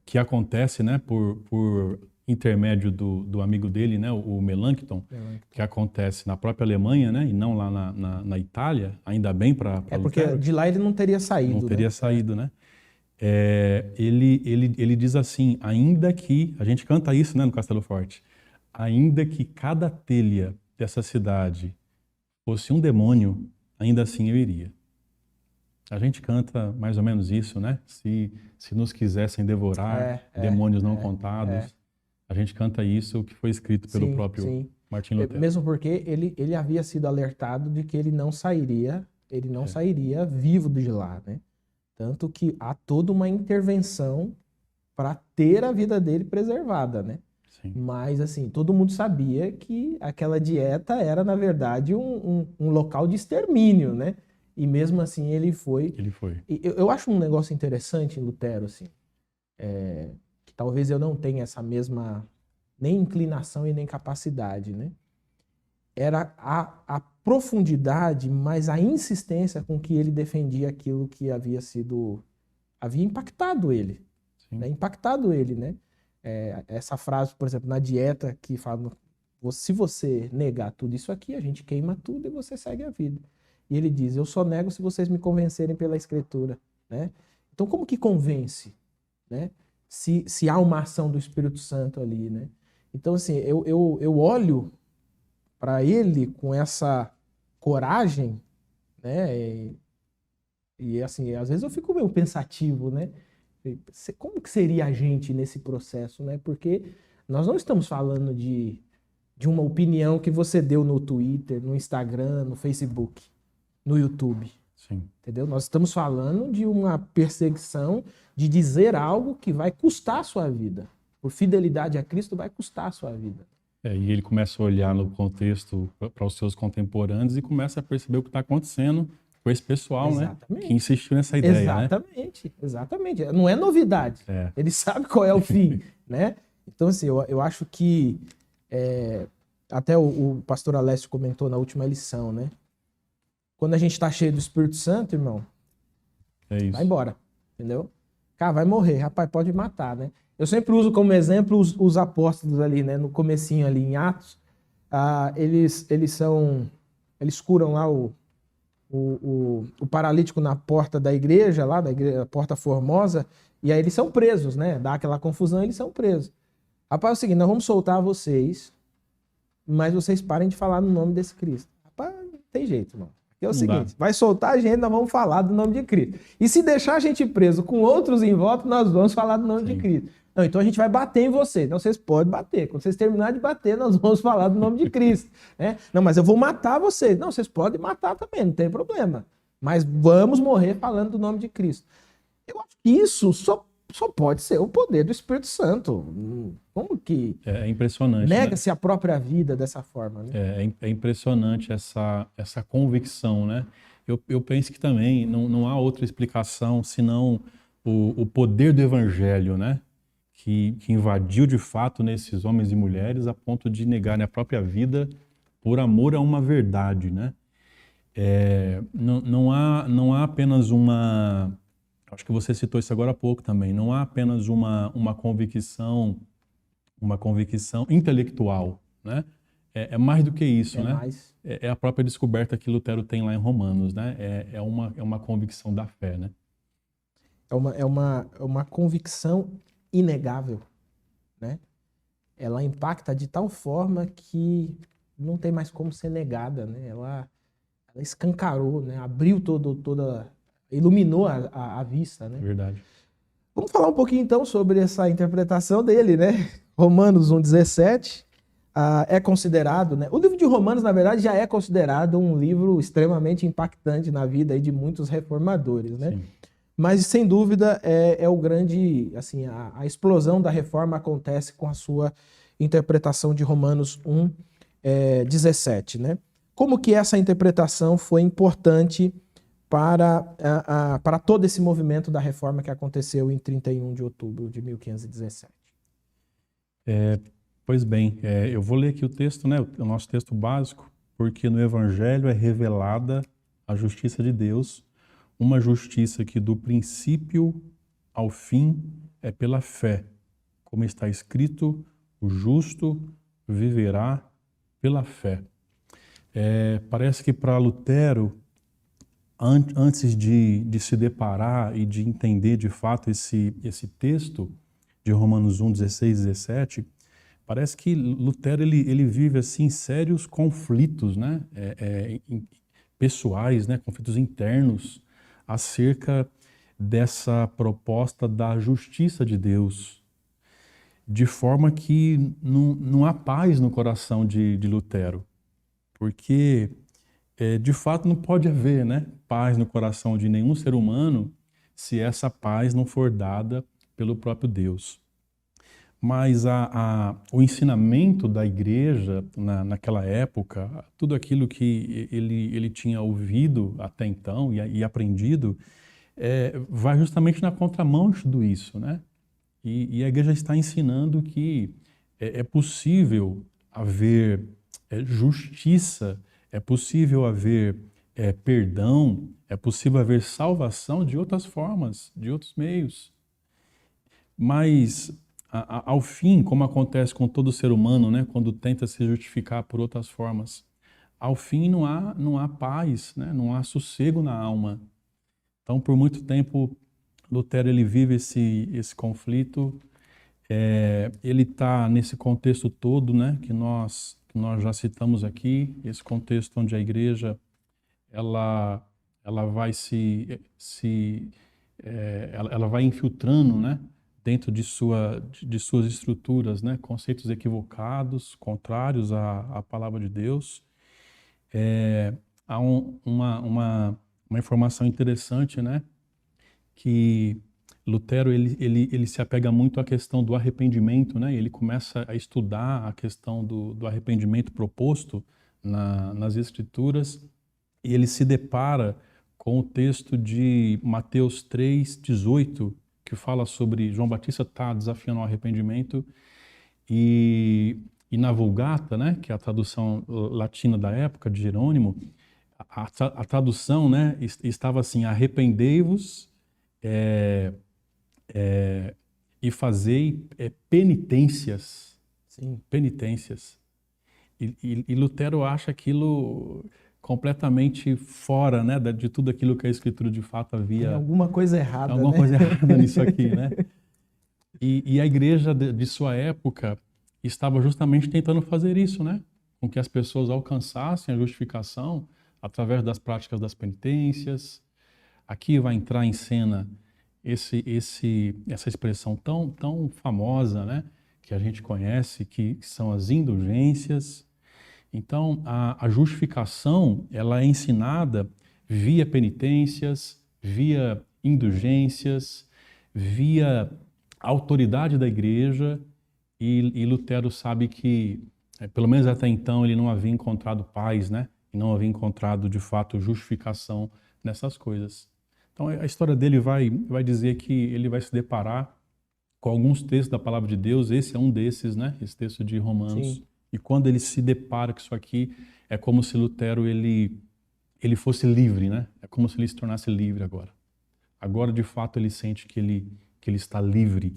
[SPEAKER 2] que acontece, né, por intermédio do amigo dele, né, o Melanchthon, que acontece na própria Alemanha, né, e não lá na Itália, ainda bem para Lutero.
[SPEAKER 1] Porque de lá ele não teria saído.
[SPEAKER 2] Não teria saído, né? Ele diz assim, ainda que, a gente canta isso, né, no Castelo Forte, ainda que cada telha dessa cidade fosse um demônio, ainda assim eu iria. A gente canta mais ou menos isso, né? Se nos quisessem devorar, demônios não contados. A gente canta isso, que foi escrito pelo próprio Martim Lutero.
[SPEAKER 1] Mesmo porque ele havia sido alertado de que ele não sairia vivo de lá, né? Tanto que há toda uma intervenção para ter a vida dele preservada, né?
[SPEAKER 2] Sim.
[SPEAKER 1] Mas, assim, todo mundo sabia que aquela dieta era, na verdade, um local de extermínio, né? E mesmo assim ele foi. Eu acho um negócio interessante em Lutero, assim, que talvez eu não tenha essa mesma nem inclinação e nem capacidade, né? Era a profundidade, mas a insistência com que ele defendia aquilo que havia impactado ele, né? Impactado ele, né? Essa frase, por exemplo, na dieta que fala, se você negar tudo isso aqui, a gente queima tudo e você segue a vida. E ele diz, eu só nego se vocês me convencerem pela Escritura, né? Então, como que convence, né? Se há uma ação do Espírito Santo ali, né? Então, assim, eu olho para ele com essa coragem, né? E, assim, às vezes eu fico meio pensativo, né? Como que seria a gente nesse processo, né? Porque nós não estamos falando de uma opinião que você deu no Twitter, no Instagram, no Facebook, no YouTube.
[SPEAKER 2] Sim.
[SPEAKER 1] Entendeu? Nós estamos falando de uma perseguição de dizer algo que vai custar a sua vida. Por fidelidade a Cristo vai custar a sua vida.
[SPEAKER 2] E ele começa a olhar no contexto para os seus contemporâneos e começa a perceber o que está acontecendo com esse pessoal,
[SPEAKER 1] Exatamente.
[SPEAKER 2] Né? Que insistiu nessa ideia,
[SPEAKER 1] exatamente, né? Exatamente. Não é novidade. Ele sabe qual é o fim, né? Então, assim, eu acho que até o pastor Alessio comentou na última lição, né? Quando a gente está cheio do Espírito Santo, irmão, vai embora, entendeu? Cara, vai morrer, rapaz, pode matar, né? Eu sempre uso como exemplo os apóstolos ali, né? No comecinho ali em Atos, eles curam lá o paralítico na porta da igreja, lá da igreja, a Porta Formosa, e aí eles são presos, né? Dá aquela confusão, eles são presos. Rapaz, é o seguinte, nós vamos soltar vocês, mas vocês parem de falar no nome desse Cristo. Rapaz, não tem jeito, irmão. É o seguinte, vai soltar a gente, nós vamos falar do nome de Cristo. E se deixar a gente preso com outros em volta, nós vamos falar do nome de Cristo. Não, então a gente vai bater em vocês. Não, vocês podem bater. Quando vocês terminarem de bater, nós vamos falar do nome de Cristo. Né? Não, mas eu vou matar vocês. Não, vocês podem matar também, não tem problema. Mas vamos morrer falando do nome de Cristo. Eu acho que isso só pode ser o poder do Espírito Santo. Como que
[SPEAKER 2] é impressionante,
[SPEAKER 1] nega-se, né, a própria vida dessa forma? Né?
[SPEAKER 2] É impressionante essa convicção, né? Eu penso que também não há outra explicação senão o poder do Evangelho, né? Que invadiu de fato nesses homens e mulheres a ponto de negarem a própria vida por amor a uma verdade, né? Não há apenas uma... Acho que você citou isso agora há pouco também. Não há apenas uma convicção intelectual, né? É mais do que isso, né?
[SPEAKER 1] Mais.
[SPEAKER 2] É a própria descoberta que Lutero tem lá em Romanos, né? É uma convicção da fé, né?
[SPEAKER 1] É uma convicção inegável, né? Ela impacta de tal forma que não tem mais como ser negada, né? Ela escancarou, né? Abriu iluminou a vista, né?
[SPEAKER 2] Verdade.
[SPEAKER 1] Vamos falar um pouquinho então sobre essa interpretação dele, né? Romanos 1,17 é considerado, né? O livro de Romanos, na verdade, já é considerado um livro extremamente impactante na vida aí de muitos reformadores, né? Sim. Mas, sem dúvida, é o grande, assim, a explosão da reforma acontece com a sua interpretação de Romanos 1,17, né? Como que essa interpretação foi importante para todo esse movimento da reforma que aconteceu em 31 de outubro de 1517?
[SPEAKER 2] Pois bem, eu vou ler aqui o texto, né, o nosso texto básico, porque no Evangelho é revelada a justiça de Deus, uma justiça que do princípio ao fim é pela fé. Como está escrito, o justo viverá pela fé. Parece que para Lutero, antes de se deparar e de entender de fato esse texto de Romanos 1, 16 e 17, parece que Lutero ele vive assim sérios conflitos, né? Pessoais, né? Conflitos internos acerca dessa proposta da justiça de Deus, de forma que não há paz no coração de Lutero, porque de fato não pode haver, né, paz no coração de nenhum ser humano se essa paz não for dada pelo próprio Deus. Mas o ensinamento da igreja naquela época, tudo aquilo que ele tinha ouvido até então e aprendido, vai justamente na contramão de tudo isso, né? E a igreja está ensinando que é possível haver justiça, é possível haver perdão, é possível haver salvação de outras formas, de outros meios. Mas, ao fim, como acontece com todo ser humano, né, quando tenta se justificar por outras formas, ao fim não há paz, né, não há sossego na alma. Então, por muito tempo, Lutero ele vive esse conflito. Ele está nesse contexto todo, né, que nós já citamos aqui, esse contexto onde a igreja ela vai ela vai infiltrando, né, dentro de suas estruturas, né, conceitos equivocados, contrários à palavra de Deus. Há uma informação interessante, né, que Lutero ele se apega muito à questão do arrependimento, né? Ele começa a estudar a questão do arrependimento proposto nas Escrituras, e ele se depara com o texto de Mateus 3:18, que fala sobre João Batista está desafiando o arrependimento, e na Vulgata, né, que é a tradução latina da época de Jerônimo, a tradução, né, estava assim: arrependei-vos e fazei penitências.
[SPEAKER 1] Sim.
[SPEAKER 2] Penitências. E Lutero acha aquilo completamente fora, né, de tudo aquilo que a Escritura de fato havia.
[SPEAKER 1] Tem alguma coisa errada,
[SPEAKER 2] alguma
[SPEAKER 1] né?
[SPEAKER 2] coisa errada nisso aqui, né? E a igreja de sua época estava justamente tentando fazer isso, né? Com que as pessoas alcançassem a justificação através das práticas das penitências. Aqui vai entrar em cena essa expressão tão famosa, né, que a gente conhece, que são as indulgências. Então, a justificação, ela é ensinada via penitências, via indulgências, via autoridade da igreja, e Lutero sabe que, pelo menos até então, ele não havia encontrado paz, né, e não havia encontrado, de fato, justificação nessas coisas. Então, a história dele vai dizer que ele vai se deparar com alguns textos da palavra de Deus. Esse é um desses, né? Esse texto de Romanos.
[SPEAKER 1] Sim.
[SPEAKER 2] E quando ele se depara com isso aqui, é como se Lutero ele fosse livre, né? É como se ele se tornasse livre agora. Agora, de fato, ele sente que ele está livre.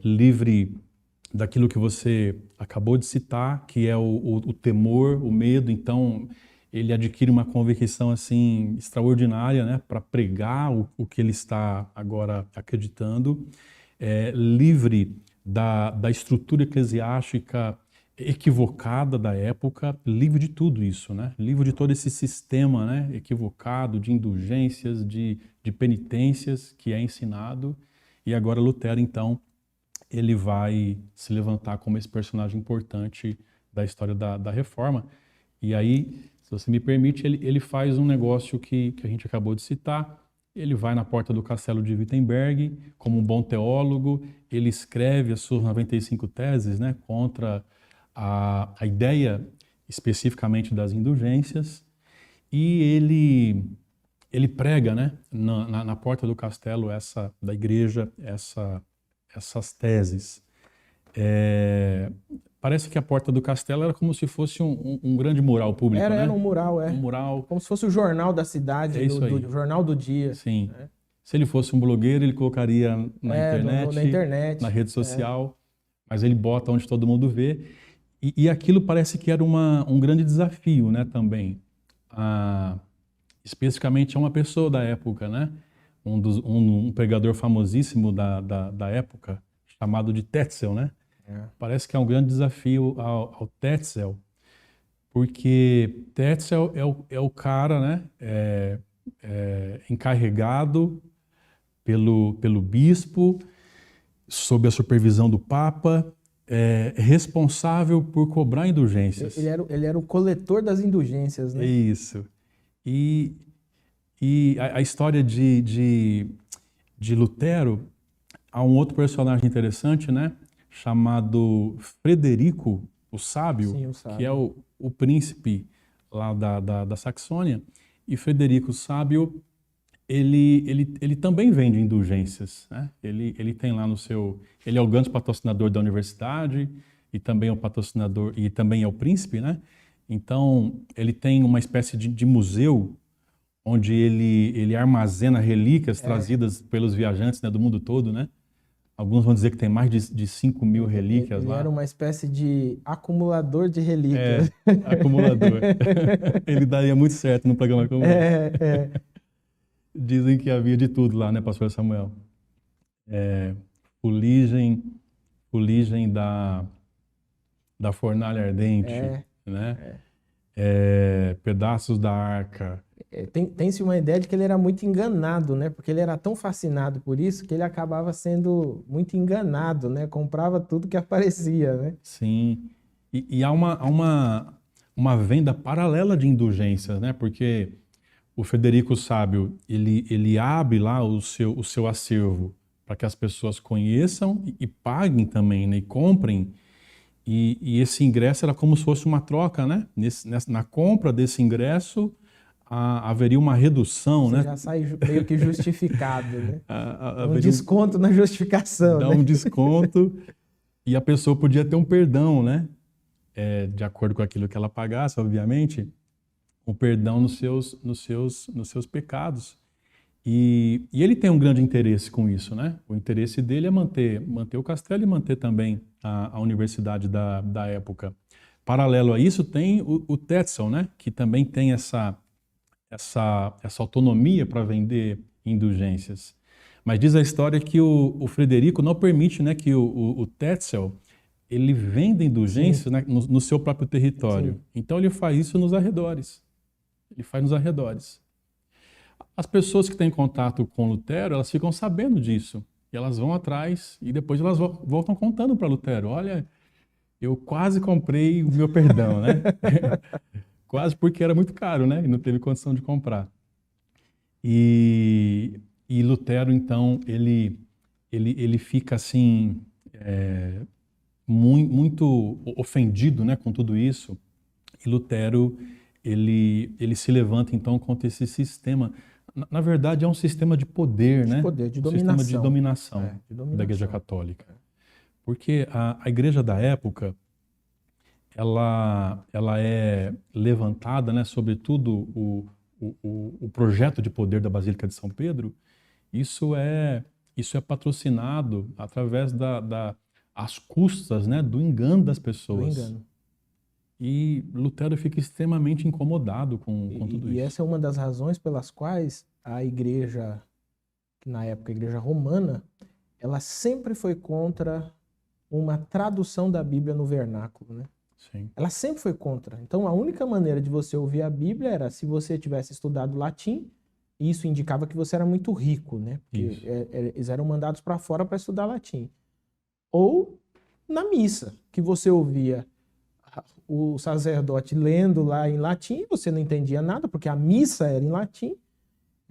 [SPEAKER 2] Livre daquilo que você acabou de citar, que é o temor, o medo. Então, ele adquire uma convicção assim extraordinária, né, para pregar o que ele está agora acreditando, livre da estrutura eclesiástica equivocada da época, livre de tudo isso, né, livre de todo esse sistema, né, equivocado de indulgências, de penitências que é ensinado. E agora Lutero, então, ele vai se levantar como esse personagem importante da história da Reforma. E aí, se você me permite, ele faz um negócio que a gente acabou de citar. Ele vai na porta do castelo de Wittenberg, como um bom teólogo, ele escreve as suas 95 teses, né, contra a ideia especificamente das indulgências, e ele prega, né, na porta do castelo da igreja essas teses. Parece que a porta do castelo era como se fosse um grande mural público, né?
[SPEAKER 1] Era um mural,
[SPEAKER 2] Um mural.
[SPEAKER 1] Como se fosse o jornal da cidade,
[SPEAKER 2] Isso aí.
[SPEAKER 1] do jornal do dia.
[SPEAKER 2] Sim. Se ele fosse um blogueiro, ele colocaria na
[SPEAKER 1] internet,
[SPEAKER 2] na rede social, mas ele bota onde todo mundo vê. E aquilo parece que era um grande desafio, né, também. Especificamente a uma pessoa da época, né? Um pregador famosíssimo da época, chamado de Tetzel, né? Parece que é um grande desafio ao Tetzel, porque Tetzel é o cara, né, encarregado pelo bispo, sob a supervisão do Papa, responsável por cobrar indulgências.
[SPEAKER 1] Ele era o coletor das indulgências, né?
[SPEAKER 2] Isso. E a história de Lutero, há um outro personagem interessante, né, chamado Frederico, o Sábio,
[SPEAKER 1] Sim, o Sábio.
[SPEAKER 2] que é o príncipe lá da Saxônia. E Frederico o Sábio, ele também vende indulgências, né? Ele tem lá no seu... Ele é o grande patrocinador da universidade e também é o patrocinador e também é o príncipe, né? Então, ele tem uma espécie de museu onde ele armazena relíquias trazidas pelos viajantes, né, do mundo todo, né? Alguns vão dizer que tem mais de 5 mil relíquias
[SPEAKER 1] Ele
[SPEAKER 2] lá.
[SPEAKER 1] era uma espécie de acumulador de relíquias.
[SPEAKER 2] Acumulador. Ele daria muito certo num programa como esse.
[SPEAKER 1] É.
[SPEAKER 2] Dizem que havia de tudo lá, né, pastor Samuel? Fuligem da fornalha ardente, né? Pedaços da arca.
[SPEAKER 1] Tem-se uma ideia de que ele era muito enganado, né? Porque ele era tão fascinado por isso que ele acabava sendo muito enganado, né? Comprava tudo que aparecia, né?
[SPEAKER 2] Sim. E há uma venda paralela de indulgências, né? Porque o Frederico Sábio, ele abre lá o seu acervo para que as pessoas conheçam e paguem também, né? E comprem. E esse ingresso era como se fosse uma troca, né? Na compra desse ingresso, haveria uma redução,
[SPEAKER 1] Você
[SPEAKER 2] né?
[SPEAKER 1] já sai meio que justificado, né? Um
[SPEAKER 2] Haveria
[SPEAKER 1] desconto na justificação,
[SPEAKER 2] dá
[SPEAKER 1] né?
[SPEAKER 2] um desconto e a pessoa podia ter um perdão, né? De acordo com aquilo que ela pagasse, obviamente, o perdão nos seus pecados. E ele tem um grande interesse com isso, né? O interesse dele é manter o castelo e manter também a universidade da época. Paralelo a isso tem o Tetzel, né? Que também tem essa autonomia para vender indulgências. Mas diz a história que o Frederico não permite, né, que o Tetzel ele venda indulgências, né, no seu próprio território.
[SPEAKER 1] Sim.
[SPEAKER 2] Então ele faz isso nos arredores. Ele faz nos arredores. As pessoas que têm contato com Lutero, elas ficam sabendo disso. E elas vão atrás e depois elas voltam contando para Lutero. Olha, eu quase comprei o meu perdão, né? Quase, porque era muito caro, né? E não teve condição de comprar. E Lutero, então, ele fica assim, muito ofendido, né, com tudo isso. E Lutero, ele se levanta, então, contra esse sistema. Na verdade, é um sistema de poder, né?
[SPEAKER 1] De poder, de
[SPEAKER 2] Um
[SPEAKER 1] dominação.
[SPEAKER 2] sistema de dominação,
[SPEAKER 1] De dominação
[SPEAKER 2] da Igreja Católica. Porque a Igreja da época, ela é levantada, né, sobretudo o projeto de poder da Basílica de São Pedro. Isso é patrocinado através às custas, né, do engano das pessoas.
[SPEAKER 1] Do engano.
[SPEAKER 2] E Lutero fica extremamente incomodado com tudo isso.
[SPEAKER 1] E essa é uma das razões pelas quais a igreja, na época a igreja romana, ela sempre foi contra uma tradução da Bíblia no vernáculo, né?
[SPEAKER 2] Sim.
[SPEAKER 1] Ela sempre foi contra. Então a única maneira de você ouvir a Bíblia era se você tivesse estudado latim, e isso indicava que você era muito rico, né? Porque eles eram mandados para fora para estudar latim. Ou na missa, que você ouvia o sacerdote lendo lá em latim, você não entendia nada, porque a missa era em latim.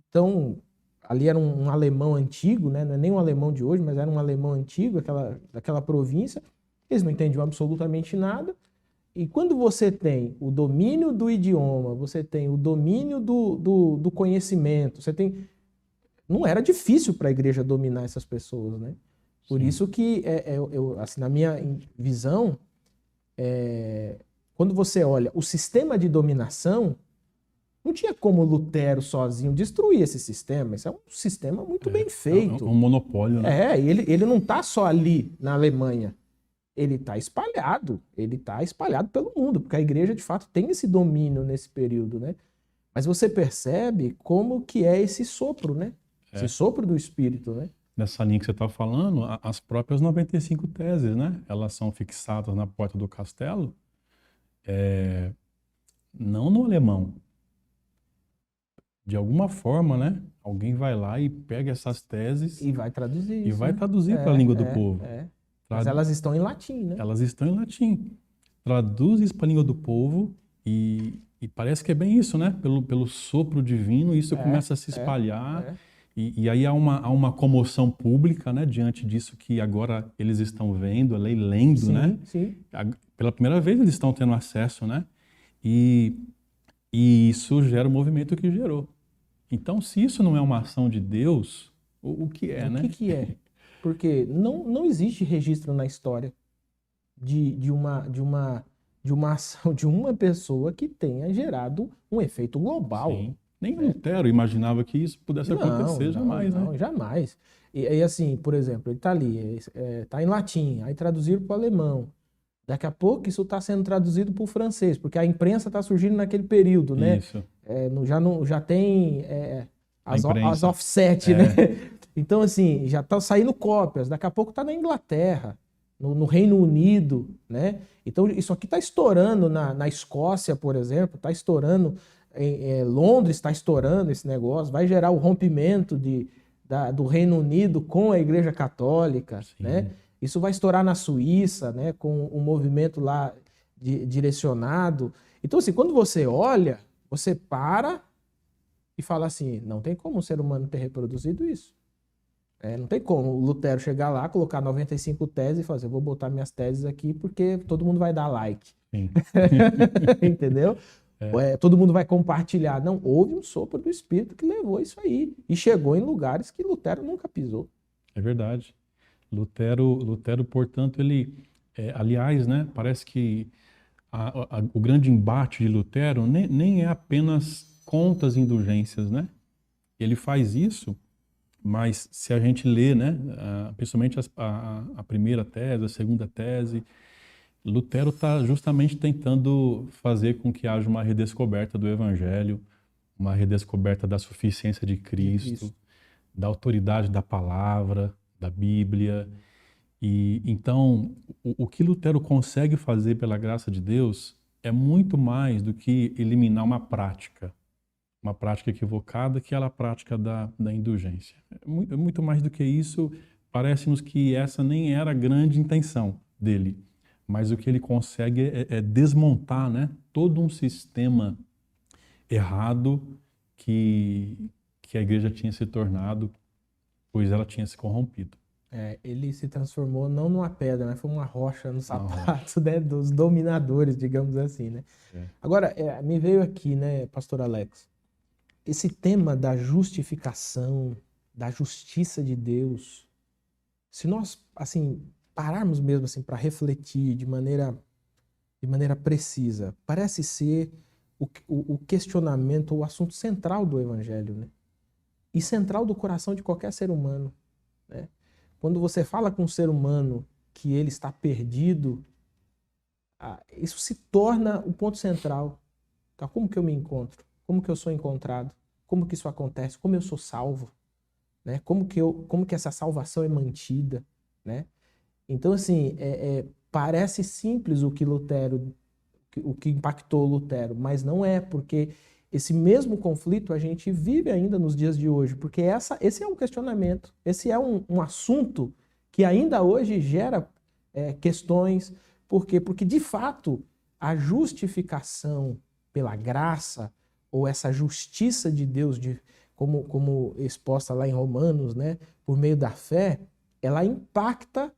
[SPEAKER 1] Então, ali era um alemão antigo, né? Não é nem um alemão de hoje, mas era um alemão antigo, daquela província. Eles não entendiam absolutamente nada. E quando você tem o domínio do idioma, você tem o domínio do conhecimento, você tem... Não era difícil para a igreja dominar essas pessoas, né? Por isso que, assim, na minha visão, quando você olha o sistema de dominação, não tinha como Lutero sozinho destruir esse sistema. Esse é um sistema muito bem feito.
[SPEAKER 2] É um monopólio, né?
[SPEAKER 1] Ele não está só ali na Alemanha. Ele está espalhado pelo mundo, porque a igreja, de fato, tem esse domínio nesse período, né? Mas você percebe como que é esse sopro, né? Esse sopro do Espírito, né?
[SPEAKER 2] Nessa linha que você está falando, as próprias 95 teses, né? Elas são fixadas na porta do castelo, não no alemão. De alguma forma, né? Alguém vai lá e pega essas teses
[SPEAKER 1] e vai traduzir isso.
[SPEAKER 2] E vai
[SPEAKER 1] né?
[SPEAKER 2] traduzir para a língua do povo.
[SPEAKER 1] Mas elas estão em latim, né?
[SPEAKER 2] Elas estão em latim. Traduz isso para a língua do povo e parece que é bem isso, né? Pelo sopro divino, isso começa a se espalhar. E aí há uma comoção pública, né? Diante disso que agora eles estão vendo, lendo, né?
[SPEAKER 1] Sim.
[SPEAKER 2] Pela primeira vez eles estão tendo acesso, né? E isso gera o movimento que gerou. Então, se isso não é uma ação de Deus, o que é, né?
[SPEAKER 1] O que é? Porque não existe registro na história de uma ação de uma pessoa que tenha gerado um efeito global.
[SPEAKER 2] Sim. Nem Lutero imaginava que isso pudesse acontecer, jamais, né?
[SPEAKER 1] Não, jamais. E assim, por exemplo, ele está ali, está em latim, aí traduziram para o alemão. Daqui a pouco isso está sendo traduzido para o francês, porque a imprensa está surgindo naquele período, né?
[SPEAKER 2] Isso.
[SPEAKER 1] Já tem as
[SPEAKER 2] imprensa.
[SPEAKER 1] offset, né? Então, assim, já estão saindo cópias. Daqui a pouco está na Inglaterra, no Reino Unido, né? Então, isso aqui está estourando na Escócia, por exemplo, está estourando em Londres, está estourando esse negócio, vai gerar o rompimento do Reino Unido com a Igreja Católica,
[SPEAKER 2] Sim.
[SPEAKER 1] né? Isso vai estourar na Suíça, né? Com um movimento lá direcionado. Então, assim, quando você olha, você para e fala assim, não tem como um ser humano ter reproduzido isso. Não tem como o Lutero chegar lá, colocar 95 teses e fazer, vou botar minhas teses aqui porque todo mundo vai dar like.
[SPEAKER 2] Sim.
[SPEAKER 1] Entendeu? Todo mundo vai compartilhar. Não, houve um sopro do Espírito que levou isso aí. E chegou em lugares que Lutero nunca pisou.
[SPEAKER 2] É verdade. Lutero, portanto, ele... aliás, né, parece que o grande embate de Lutero nem é apenas contra as indulgências, né? Ele faz isso, mas se a gente lê, né, principalmente a primeira tese, a segunda tese, Lutero está justamente tentando fazer com que haja uma redescoberta do Evangelho, uma redescoberta da suficiência de Cristo, da autoridade da palavra, da Bíblia. E então, o que Lutero consegue fazer pela graça de Deus é muito mais do que eliminar uma prática equivocada, que é a prática da indulgência. É muito mais do que isso. Parece-nos que essa nem era a grande intenção dele, mas o que ele consegue é desmontar, né, todo um sistema errado que a igreja tinha se tornado, pois ela tinha se corrompido.
[SPEAKER 1] Ele se transformou não numa pedra, mas foi uma rocha no sapato, né, dos dominadores, digamos assim, né? Agora, me veio aqui, né, pastor Alex, esse tema da justificação, da justiça de Deus, se nós, assim, pararmos mesmo assim para refletir de maneira precisa, parece ser o questionamento, o assunto central do Evangelho, né? E central do coração de qualquer ser humano, né? Quando você fala com um ser humano que ele está perdido, isso se torna o ponto central. Tá? Como que eu me encontro? Como que eu sou encontrado? Como que isso acontece? Como eu sou salvo? Né? Como que essa salvação é mantida? Né? Então, assim, parece simples o que impactou Lutero, mas não é, porque esse mesmo conflito a gente vive ainda nos dias de hoje, porque esse é um questionamento, esse é um assunto que ainda hoje gera questões. Por quê? Porque, de fato, a justificação pela graça, ou essa justiça de Deus, como exposta lá em Romanos, né, por meio da fé, ela impacta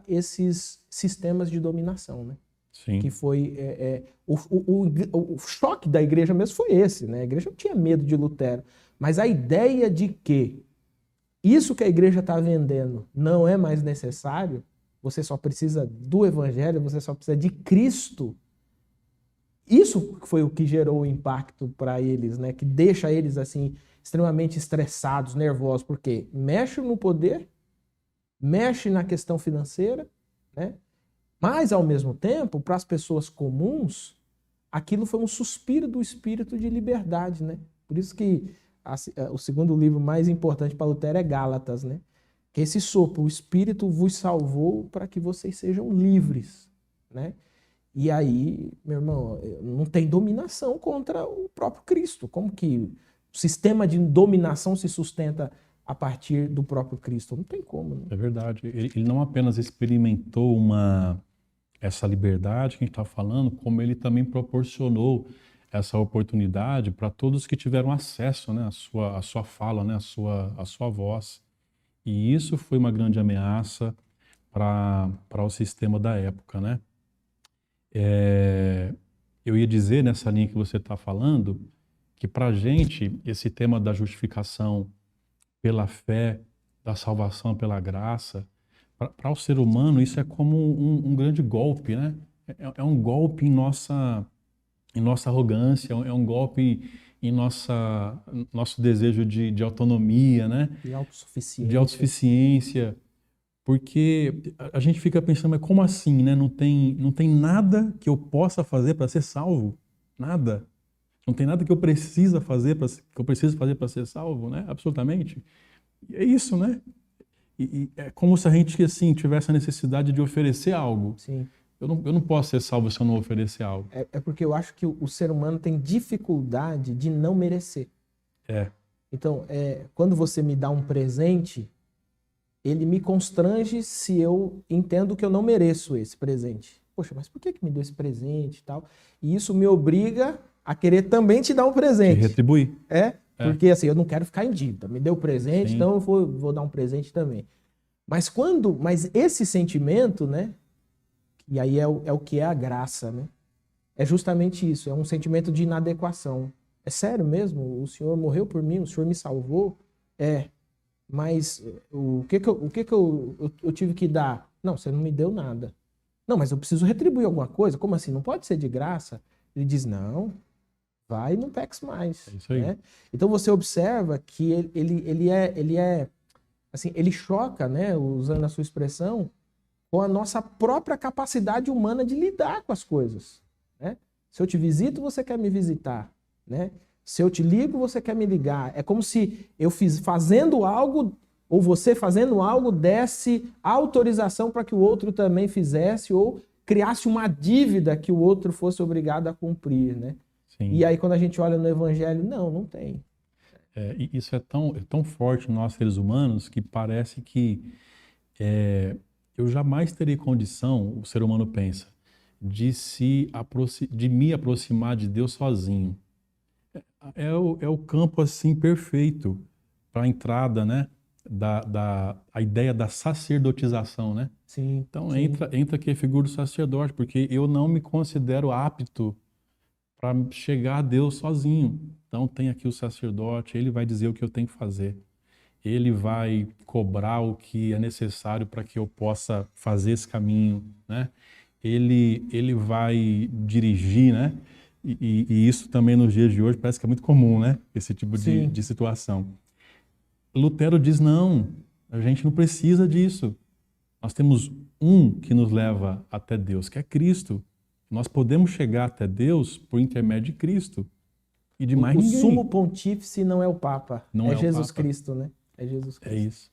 [SPEAKER 1] esses sistemas de dominação, né?
[SPEAKER 2] Sim.
[SPEAKER 1] Que foi o choque da igreja mesmo foi esse, né? A igreja não tinha medo de Lutero, mas a ideia de que isso que a igreja está vendendo não é mais necessário, você só precisa do evangelho, você só precisa de Cristo. Isso foi o que gerou o impacto para eles, né? Que deixa eles assim extremamente estressados, nervosos, porque mexe no poder, mexe na questão financeira, né? Mas, ao mesmo tempo, para as pessoas comuns, aquilo foi um suspiro do espírito de liberdade, né? Por isso que o segundo livro mais importante para Lutero é Gálatas, né? Que esse sopro, o Espírito vos salvou para que vocês sejam livres, né? E aí, meu irmão, não tem dominação contra o próprio Cristo. Como que o sistema de dominação se sustenta a partir do próprio Cristo? Não tem como, né?
[SPEAKER 2] É verdade. Ele não apenas experimentou essa liberdade que a gente está falando, como ele também proporcionou essa oportunidade para todos que tiveram acesso, né, à sua fala, né, à sua voz. E isso foi uma grande ameaça para o sistema da época, né? Eu ia dizer, nessa linha que você está falando, que para a gente esse tema da justificação pela fé, da salvação pela graça, para o ser humano isso é como um grande golpe, né? É um golpe em nossa arrogância, é um golpe em nosso desejo de autonomia, né? De autossuficiência. Porque a gente fica pensando, mas como assim, né? Não tem nada que eu possa fazer para ser salvo? Nada. Não tem nada que eu preciso fazer para ser salvo, né? Absolutamente. E é isso, né? E é como se a gente assim tivesse a necessidade de oferecer algo.
[SPEAKER 1] Sim.
[SPEAKER 2] Eu não posso ser salvo se eu não oferecer algo.
[SPEAKER 1] É porque eu acho que o ser humano tem dificuldade de não merecer. Então, quando você me dá um presente, ele me constrange se eu entendo que eu não mereço esse presente. Poxa, mas por que me deu esse presente e tal? E isso me obriga a querer também te dar um presente.
[SPEAKER 2] Te retribuir.
[SPEAKER 1] Porque assim, eu não quero ficar em dívida. Me deu presente, então eu vou dar um presente também. Mas esse sentimento, né? E aí é o que é a graça, né? É justamente isso, é um sentimento de inadequação. É sério mesmo? O Senhor morreu por mim, o Senhor me salvou? Mas o que eu tive que dar? Não, você não me deu nada. Não, mas eu preciso retribuir alguma coisa? Como assim? Não pode ser de graça? Ele diz, não, vai e não peques mais.
[SPEAKER 2] É isso aí.
[SPEAKER 1] Né? Então você observa que ele choca, né, usando a sua expressão, com a nossa própria capacidade humana de lidar com as coisas. Né? Se eu te visito, você quer me visitar. Né? Se eu te ligo, você quer me ligar. É como se eu fazendo algo, ou você fazendo algo, desse autorização para que o outro também fizesse, ou criasse uma dívida que o outro fosse obrigado a cumprir. Né?
[SPEAKER 2] Sim.
[SPEAKER 1] E aí, quando a gente olha no Evangelho, não tem.
[SPEAKER 2] E isso é tão forte nós seres humanos que parece que eu jamais terei condição, o ser humano pensa, de me aproximar de Deus sozinho. É o campo assim perfeito para a entrada, né, a ideia da sacerdotização, né?
[SPEAKER 1] Sim.
[SPEAKER 2] Então
[SPEAKER 1] sim.
[SPEAKER 2] entra aqui a figura do sacerdote, porque eu não me considero apto para chegar a Deus sozinho. Então tem aqui o sacerdote, ele vai dizer o que eu tenho que fazer. Ele vai cobrar o que é necessário para que eu possa fazer esse caminho, né? Ele vai dirigir, né? E isso também nos dias de hoje parece que é muito comum, né? Esse tipo de situação. Lutero diz, não, a gente não precisa disso. Nós temos um que nos leva até Deus, que é Cristo. Nós podemos chegar até Deus por intermédio de Cristo e de mais ninguém.
[SPEAKER 1] O sumo pontífice não é o Papa,
[SPEAKER 2] não é
[SPEAKER 1] Jesus
[SPEAKER 2] o Papa.
[SPEAKER 1] Cristo, né? É Jesus Cristo.
[SPEAKER 2] É isso.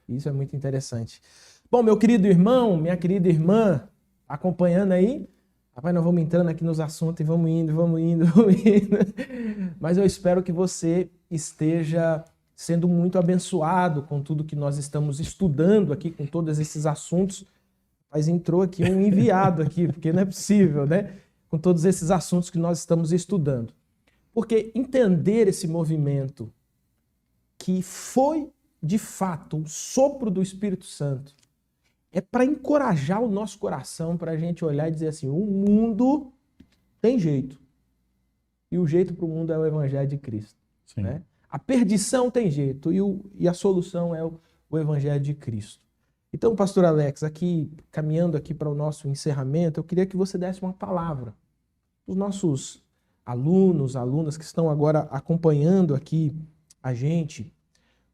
[SPEAKER 1] Isso é muito interessante. Bom, meu querido irmão, minha querida irmã, acompanhando aí, rapaz, nós vamos entrando aqui nos assuntos e vamos indo. Mas eu espero que você esteja sendo muito abençoado com tudo que nós estamos estudando aqui, com todos esses assuntos. Mas entrou aqui um enviado aqui, porque não é possível, né? Com todos esses assuntos que nós estamos estudando. Porque entender esse movimento que foi, de fato, um sopro do Espírito Santo, é para encorajar o nosso coração, para a gente olhar e dizer assim, o mundo tem jeito. E o jeito para o mundo é o Evangelho de Cristo. Né? A perdição tem jeito e a solução é o Evangelho de Cristo. Então, pastor Alex, aqui caminhando aqui para o nosso encerramento, eu queria que você desse uma palavra. Os nossos alunas que estão agora acompanhando aqui a gente,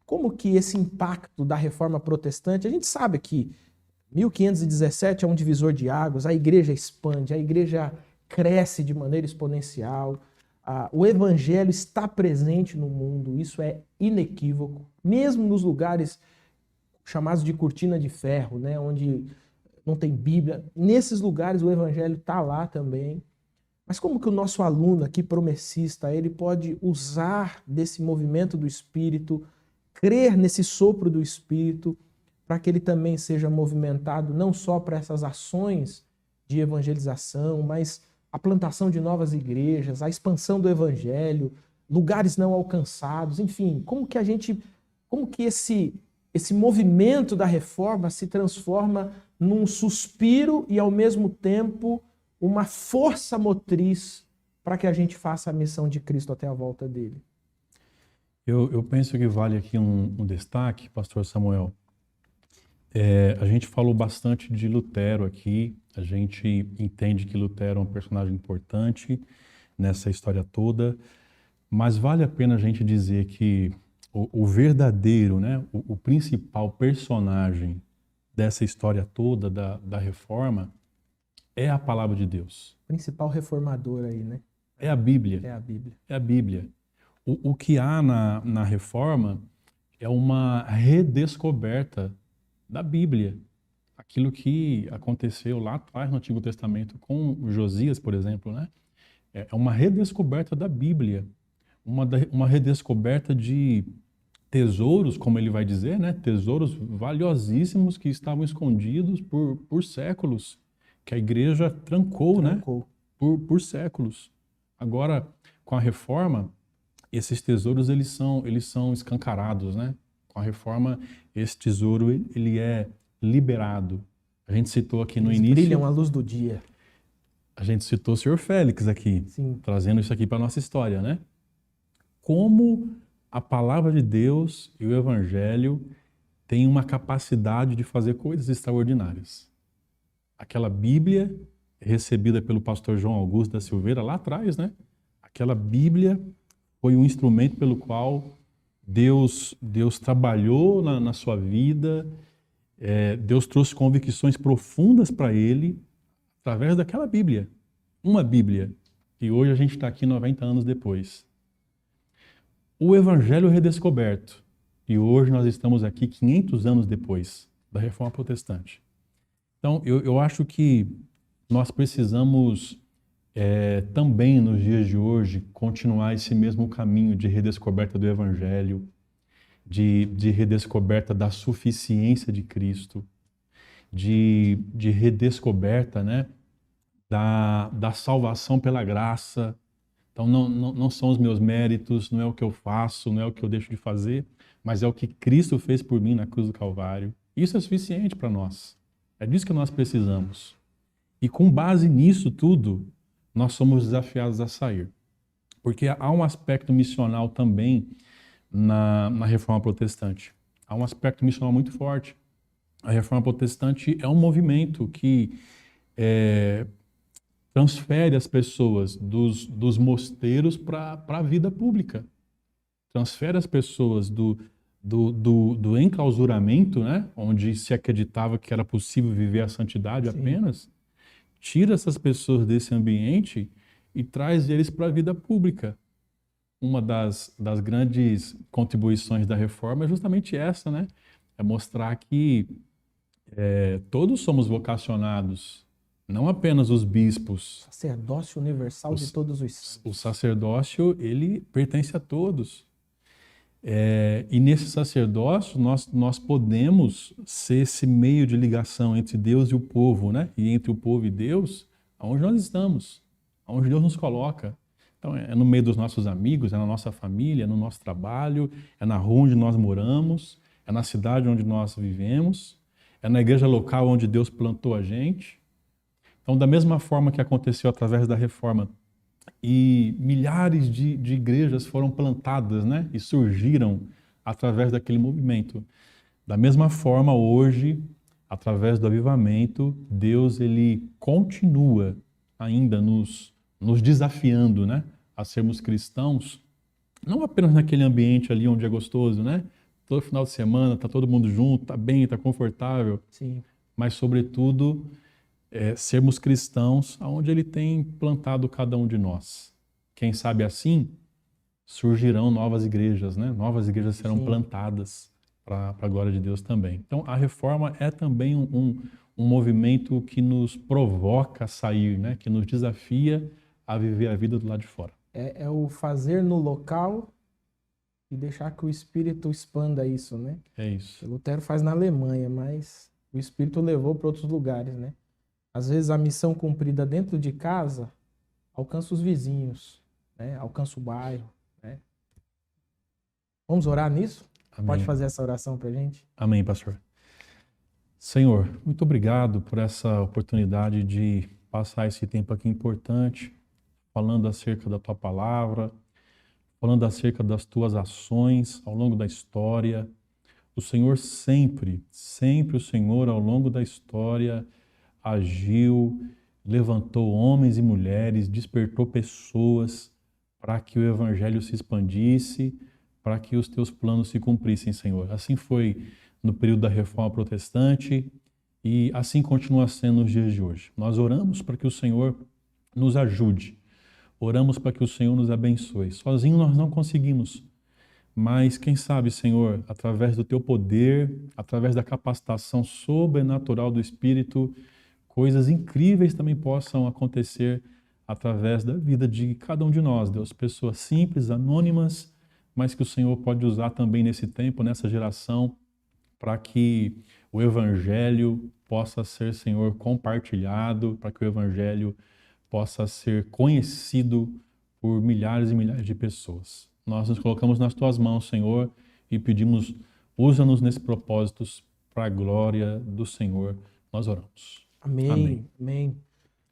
[SPEAKER 1] como que esse impacto da Reforma Protestante, a gente sabe que 1517 é um divisor de águas, a igreja expande, a igreja cresce de maneira exponencial, o evangelho está presente no mundo, isso é inequívoco, mesmo nos lugares chamados de cortina de ferro, né, onde não tem Bíblia, nesses lugares o evangelho está lá também. Mas como que o nosso aluno aqui, promessista, ele pode usar desse movimento do Espírito, crer nesse sopro do Espírito, para que ele também seja movimentado não só para essas ações de evangelização, mas a plantação de novas igrejas, a expansão do evangelho, lugares não alcançados, enfim, como que esse movimento da reforma se transforma num suspiro e ao mesmo tempo uma força motriz para que a gente faça a missão de Cristo até a volta dele?
[SPEAKER 2] Eu penso que vale aqui um destaque, pastor Samuel. A gente falou bastante de Lutero aqui, a gente entende que Lutero é um personagem importante nessa história toda, mas vale a pena a gente dizer que o verdadeiro, né, o principal personagem dessa história toda da reforma é a palavra de Deus.
[SPEAKER 1] Principal reformador aí, né?
[SPEAKER 2] É a Bíblia.
[SPEAKER 1] É a Bíblia.
[SPEAKER 2] É a Bíblia. O que há na reforma é uma redescoberta da Bíblia. Aquilo que aconteceu lá atrás no Antigo Testamento com Josias, por exemplo, né? É uma redescoberta da Bíblia. Uma redescoberta de tesouros, como ele vai dizer, né? Tesouros valiosíssimos que estavam escondidos por séculos, que a igreja trancou. Né? Por séculos. Agora, com a reforma, esses tesouros eles são escancarados, né? Com a reforma, esse tesouro ele é liberado. A gente citou aqui no início...
[SPEAKER 1] brilham à luz do dia.
[SPEAKER 2] A gente citou o Sr. Félix aqui,
[SPEAKER 1] Sim.
[SPEAKER 2] Trazendo isso aqui para a nossa história, né? Como a palavra de Deus e o Evangelho têm uma capacidade de fazer coisas extraordinárias. Aquela Bíblia recebida pelo pastor João Augusto da Silveira lá atrás, né? Aquela Bíblia foi um instrumento pelo qual Deus trabalhou na sua vida, Deus trouxe convicções profundas para ele através daquela Bíblia. Uma Bíblia. E hoje a gente está aqui 90 anos depois. O Evangelho redescoberto. E hoje nós estamos aqui 500 anos depois da Reforma Protestante. Então, eu acho que nós precisamos também, nos dias de hoje, continuar esse mesmo caminho de redescoberta do Evangelho, de redescoberta da suficiência de Cristo, de redescoberta, né, da salvação pela graça. Então, não são os meus méritos, não é o que eu faço, não é o que eu deixo de fazer, mas é o que Cristo fez por mim na cruz do Calvário. Isso é suficiente para nós. É disso que nós precisamos. E com base nisso tudo, nós somos desafiados a sair. Porque há um aspecto missional também na Reforma Protestante. Há um aspecto missional muito forte. A Reforma Protestante é um movimento que transfere as pessoas dos mosteiros para a vida pública. Transfere as pessoas do enclausuramento, né, onde se acreditava que era possível viver a santidade apenas, tira essas pessoas desse ambiente e traz eles para a vida pública. Uma das grandes contribuições da reforma é justamente essa, né? É mostrar que todos somos vocacionados, não apenas os bispos.
[SPEAKER 1] Sacerdócio universal de todos os santos.
[SPEAKER 2] O sacerdócio, ele pertence a todos. E nesse sacerdócio, nós podemos ser esse meio de ligação entre Deus e o povo, né? E entre o povo e Deus, aonde nós estamos, aonde Deus nos coloca. Então, é no meio dos nossos amigos, é na nossa família, é no nosso trabalho, é na rua onde nós moramos, é na cidade onde nós vivemos, é na igreja local onde Deus plantou a gente. Então, da mesma forma que aconteceu através da reforma, e milhares de igrejas foram plantadas, né, e surgiram através daquele movimento. Da mesma forma, hoje, através do avivamento, Deus ele continua ainda nos desafiando, né, a sermos cristãos, não apenas naquele ambiente ali onde é gostoso, né? Todo final de semana está todo mundo junto, está bem, está confortável,
[SPEAKER 1] Sim.
[SPEAKER 2] Mas sobretudo sermos cristãos aonde ele tem plantado cada um de nós. Quem sabe assim surgirão novas igrejas, né? Novas igrejas serão plantadas para a glória de Deus também. Então a reforma é também um movimento que nos provoca a sair, né? Que nos desafia a viver a vida do lado de fora.
[SPEAKER 1] É o fazer no local e deixar que o Espírito expanda isso, né?
[SPEAKER 2] É isso.
[SPEAKER 1] O Lutero faz na Alemanha, mas o Espírito levou para outros lugares, né? Às vezes a missão cumprida dentro de casa alcança os vizinhos, né? Alcança o bairro, né? Vamos orar nisso?
[SPEAKER 2] Amém.
[SPEAKER 1] Pode fazer essa oração para a gente?
[SPEAKER 2] Amém, pastor. Senhor, muito obrigado por essa oportunidade de passar esse tempo aqui importante, falando acerca da tua palavra, falando acerca das tuas ações ao longo da história. O Senhor sempre o Senhor ao longo da história agiu, levantou homens e mulheres, despertou pessoas para que o Evangelho se expandisse, para que os teus planos se cumprissem, Senhor. Assim foi no período da Reforma Protestante e assim continua sendo nos dias de hoje. Nós oramos para que o Senhor nos ajude, oramos para que o Senhor nos abençoe. Sozinho nós não conseguimos, mas quem sabe, Senhor, através do teu poder, através da capacitação sobrenatural do Espírito, coisas incríveis também possam acontecer através da vida de cada um de nós, Deus. Pessoas simples, anônimas, mas que o Senhor pode usar também nesse tempo, nessa geração, para que o Evangelho possa ser, Senhor, compartilhado, para que o Evangelho possa ser conhecido por milhares e milhares de pessoas. Nós nos colocamos nas tuas mãos, Senhor, e pedimos, usa-nos nesses propósitos para a glória do Senhor. Nós oramos.
[SPEAKER 1] Amém. Amém.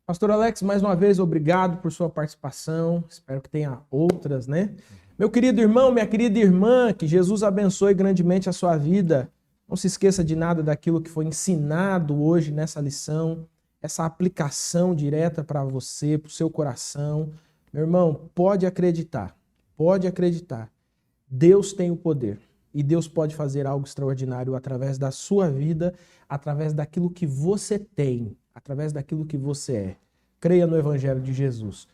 [SPEAKER 1] Pastor Alex, mais uma vez, obrigado por sua participação. Espero que tenha outras, né? Meu querido irmão, minha querida irmã, que Jesus abençoe grandemente a sua vida. Não se esqueça de nada daquilo que foi ensinado hoje nessa lição, essa aplicação direta para você, para o seu coração. Meu irmão, pode acreditar. Pode acreditar, Deus tem o poder e Deus pode fazer algo extraordinário através da sua vida, através daquilo que você tem, através daquilo que você é. Creia no Evangelho de Jesus.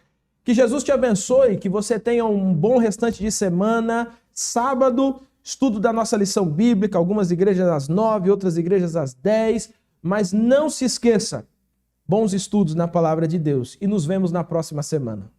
[SPEAKER 1] Que Jesus te abençoe, que você tenha um bom restante de semana. Sábado, estudo da nossa lição bíblica, algumas igrejas às 9, outras igrejas às 10, mas não se esqueça, bons estudos na palavra de Deus e nos vemos na próxima semana.